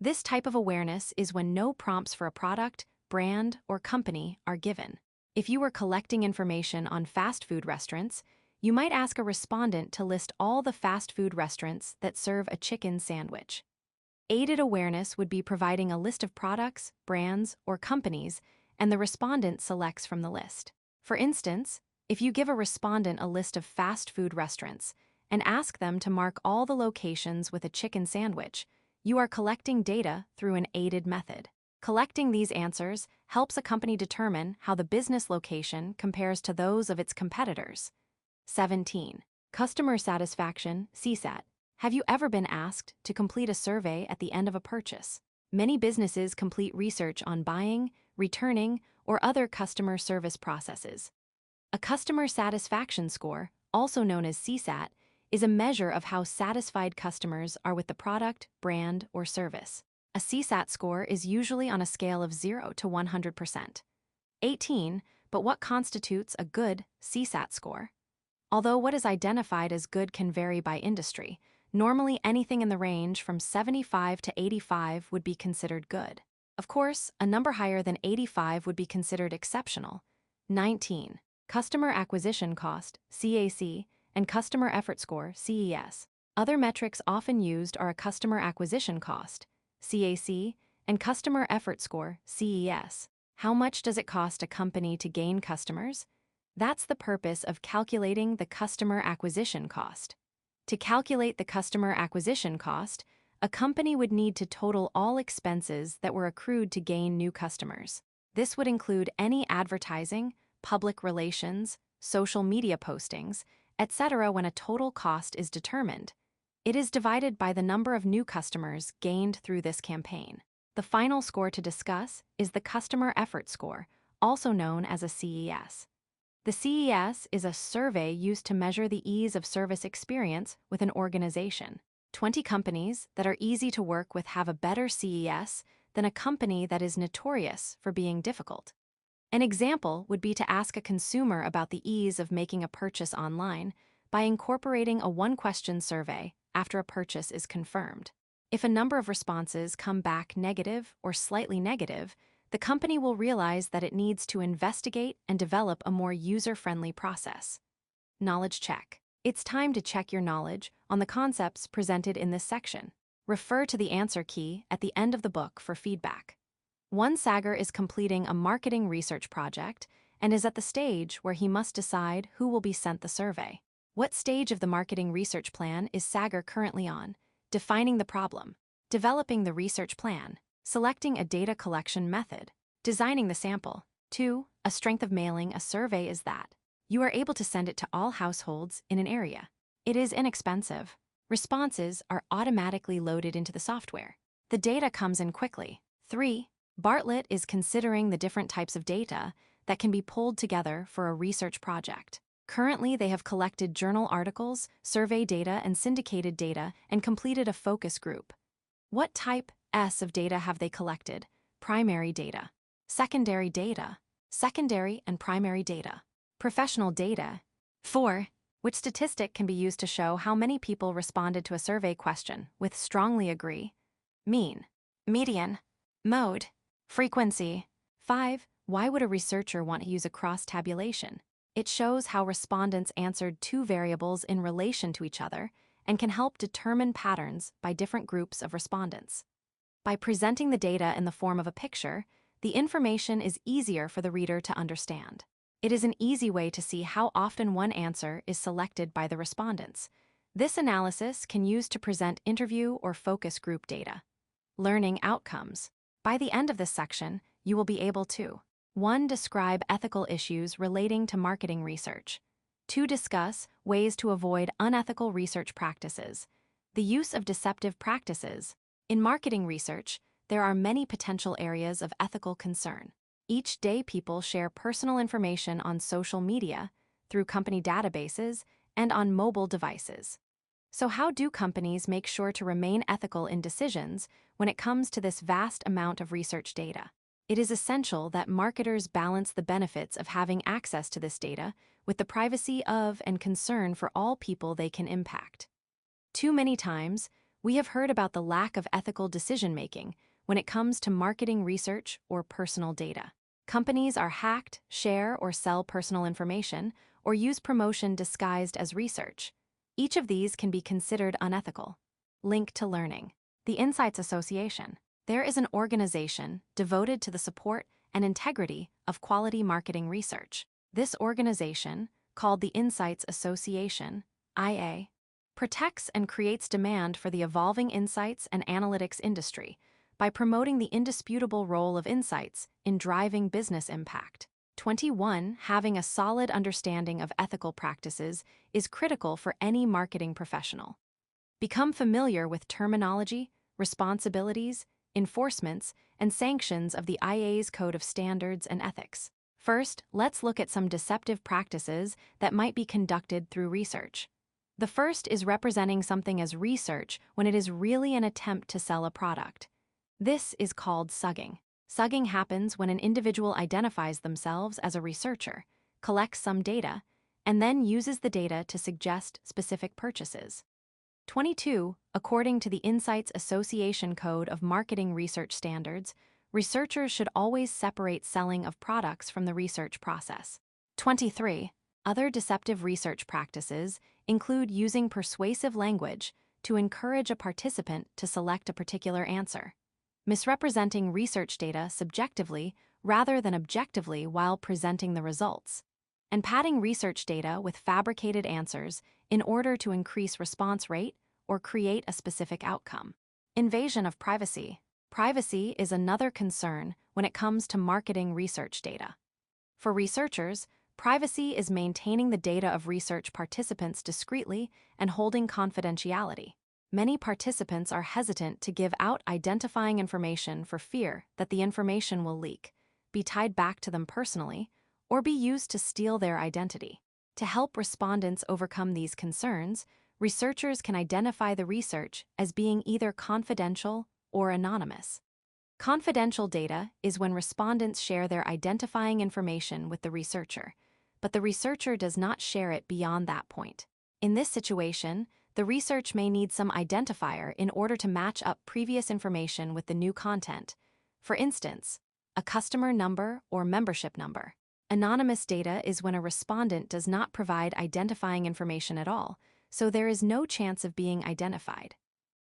This type of awareness is when no prompts for a product, brand, or company are given. If you were collecting information on fast food restaurants, you might ask a respondent to list all the fast food restaurants that serve a chicken sandwich. Aided awareness would be providing a list of products, brands, or companies, and the respondent selects from the list. For instance, if you give a respondent a list of fast food restaurants and ask them to mark all the locations with a chicken sandwich, you are collecting data through an aided method. Collecting these answers helps a company determine how the business location compares to those of its competitors. 17. Customer satisfaction, CSAT. Have you ever been asked to complete a survey at the end of a purchase? Many businesses complete research on buying, returning, or other customer service processes. A customer satisfaction score, also known as CSAT, is a measure of how satisfied customers are with the product, brand, or service. A CSAT score is usually on a scale of 0 to 100%. 18. But what constitutes a good CSAT score? Although what is identified as good can vary by industry, normally anything in the range from 75 to 85 would be considered good. Of course, a number higher than 85 would be considered exceptional. 19. Customer acquisition cost, CAC, and customer effort score, CES. Other metrics often used are a customer acquisition cost, CAC, and customer effort score, CES. How much does it cost a company to gain customers? That's the purpose of calculating the customer acquisition cost. To calculate the customer acquisition cost, a company would need to total all expenses that were accrued to gain new customers. This would include any advertising, public relations, social media postings, etc. When a total cost is determined, it is divided by the number of new customers gained through this campaign. The final score to discuss is the customer effort score, also known as a CES. The CES is a survey used to measure the ease of service experience with an organization. 20 companies that are easy to work with have a better CES than a company that is notorious for being difficult. An example would be to ask a consumer about the ease of making a purchase online by incorporating a one-question survey after a purchase is confirmed. If a number of responses come back negative or slightly negative, the company will realize that it needs to investigate and develop a more user-friendly process. Knowledge check. It's time to check your knowledge on the concepts presented in this section. Refer to the answer key at the end of the book for feedback. One Sagar is completing a marketing research project and is at the stage where he must decide who will be sent the survey. What stage of the marketing research plan is Sagar currently on? Defining the problem, developing the research plan, selecting a data collection method, designing the sample. 2. A strength of mailing a survey is that you are able to send it to all households in an area. It is inexpensive. Responses are automatically loaded into the software. The data comes in quickly. 3. Bartlett is considering the different types of data that can be pulled together for a research project. Currently, they have collected journal articles, survey data, and syndicated data and completed a focus group. What type S of data have they collected? Primary data. Secondary data. Secondary and primary data. Professional data. 4. Which statistic can be used to show how many people responded to a survey question with strongly agree? Mean. Median. Mode. Frequency. 5. Why would a researcher want to use a cross-tabulation? It shows how respondents answered two variables in relation to each other and can help determine patterns by different groups of respondents. By presenting the data in the form of a picture, the information is easier for the reader to understand. It is an easy way to see how often one answer is selected by the respondents. This analysis can use to present interview or focus group data. Learning outcomes. By the end of this section, you will be able to 1. Describe ethical issues relating to marketing research. 2. Discuss ways to avoid unethical research practices. The use of deceptive practices. In marketing research, there are many potential areas of ethical concern. Each day, people share personal information on social media, through company databases, and on mobile devices. So, how do companies make sure to remain ethical in decisions when it comes to this vast amount of research data? It is essential that marketers balance the benefits of having access to this data with the privacy of and concern for all people they can impact. Too many times, we have heard about the lack of ethical decision-making when it comes to marketing research or personal data. Companies are hacked, share or sell personal information, or use promotion disguised as research. Each of these can be considered unethical. Link to learning. The Insights Association. There is an organization devoted to the support and integrity of quality marketing research. This organization, called the Insights Association, IA, protects and creates demand for the evolving insights and analytics industry by promoting the indisputable role of insights in driving business impact. 21. Having a solid understanding of ethical practices is critical for any marketing professional. Become familiar with terminology, responsibilities, enforcements, and sanctions of the IA's Code of Standards and Ethics. First, let's look at some deceptive practices that might be conducted through research. The first is representing something as research when it is really an attempt to sell a product. This is called sugging. Sugging happens when an individual identifies themselves as a researcher, collects some data, and then uses the data to suggest specific purchases. 22. According to the Insights Association Code of Marketing Research Standards, researchers should always separate selling of products from the research process. 23. Other deceptive research practices include using persuasive language to encourage a participant to select a particular answer, misrepresenting research data subjectively rather than objectively while presenting the results, and padding research data with fabricated answers in order to increase response rate or create a specific outcome. Invasion of privacy. Privacy is another concern when it comes to marketing research data. For researchers, privacy is maintaining the data of research participants discreetly and holding confidentiality. Many participants are hesitant to give out identifying information for fear that the information will leak, be tied back to them personally, or be used to steal their identity. To help respondents overcome these concerns, researchers can identify the research as being either confidential or anonymous. Confidential data is when respondents share their identifying information with the researcher, but the researcher does not share it beyond that point. In this situation, the research may need some identifier in order to match up previous information with the new content. For instance, a customer number or membership number. Anonymous data is when a respondent does not provide identifying information at all, so there is no chance of being identified.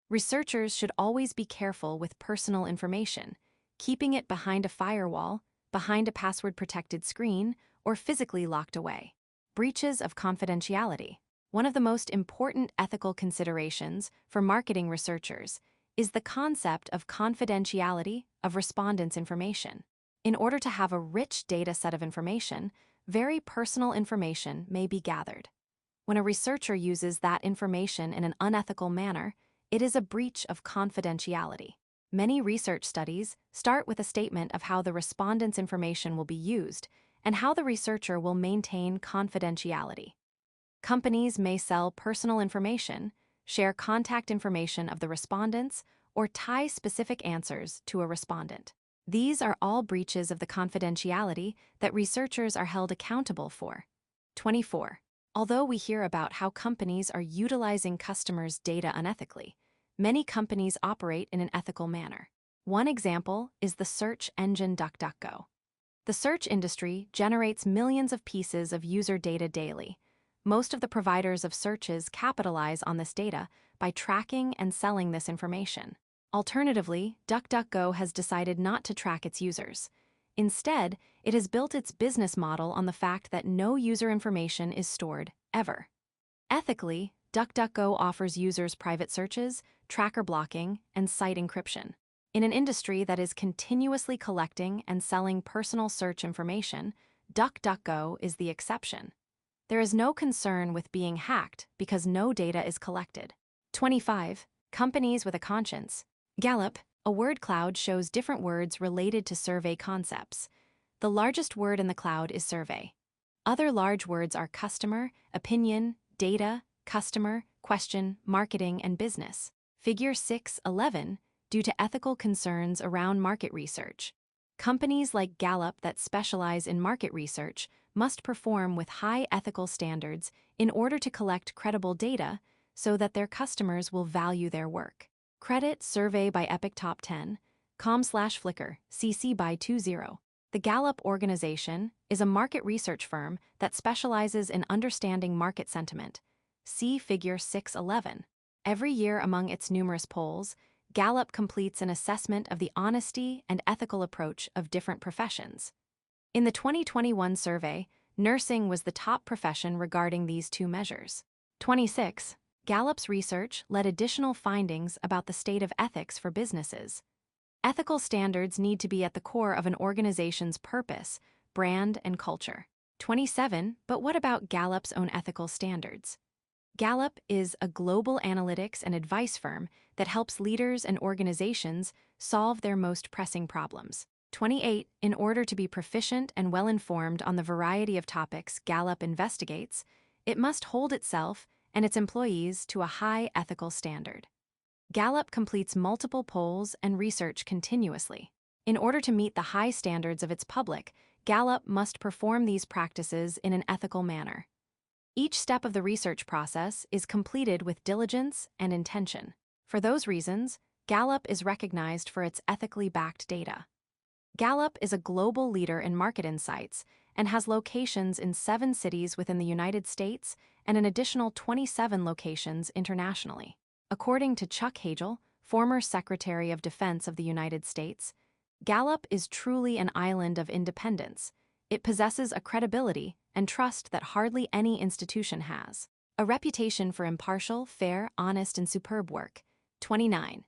Researchers should always be careful with personal information, keeping it behind a firewall, behind a password-protected screen, or physically locked away. Breaches of confidentiality. One of the most important ethical considerations for marketing researchers is the concept of confidentiality of respondents' information. In order to have a rich data set of information, very personal information may be gathered. When a researcher uses that information in an unethical manner, it is a breach of confidentiality. Many research studies start with a statement of how the respondent's information will be used and how the researcher will maintain confidentiality. Companies may sell personal information, share contact information of the respondents, or tie specific answers to a respondent. These are all breaches of the confidentiality that researchers are held accountable for. 24. Although we hear about how companies are utilizing customers' data unethically, many companies operate in an ethical manner. One example is the search engine DuckDuckGo. The search industry generates millions of pieces of user data daily. Most of the providers of searches capitalize on this data by tracking and selling this information. Alternatively, DuckDuckGo has decided not to track its users. Instead, it has built its business model on the fact that no user information is stored, ever. Ethically, DuckDuckGo offers users private searches, tracker blocking, and site encryption. In an industry that is continuously collecting and selling personal search information, DuckDuckGo is the exception. There is no concern with being hacked because no data is collected. 25. Companies with a conscience. Gallup, a word cloud shows different words related to survey concepts. The largest word in the cloud is survey. Other large words are customer, opinion, data, customer, question, marketing, and business. Figure 6.11, due to ethical concerns around market research. Companies like Gallup that specialize in market research must perform with high ethical standards in order to collect credible data so that their customers will value their work. Credit Survey by Epic Top 10, com/Flickr, CC by 20. The Gallup organization is a market research firm that specializes in understanding market sentiment. See Figure 6.11. Every year among its numerous polls, Gallup completes an assessment of the honesty and ethical approach of different professions. In the 2021 survey, nursing was the top profession regarding these two measures. 26. Gallup's research led additional findings about the state of ethics for businesses. Ethical standards need to be at the core of an organization's purpose, brand, and culture. 27. But what about Gallup's own ethical standards? Gallup is a global analytics and advice firm that helps leaders and organizations solve their most pressing problems. 28. In order to be proficient and well-informed on the variety of topics Gallup investigates, it must hold itself and its employees to a high ethical standard. Gallup completes multiple polls and research continuously. In order to meet the high standards of its public, Gallup must perform these practices in an ethical manner. Each step of the research process is completed with diligence and intention. For those reasons, Gallup is recognized for its ethically backed data. Gallup is a global leader in market insights and has locations in 7 cities within the United States and an additional 27 locations internationally. According to Chuck Hagel, former Secretary of Defense of the United States, Gallup is truly an island of independence. It possesses a credibility and trust that hardly any institution has. A reputation for impartial, fair, honest, and superb work. 29.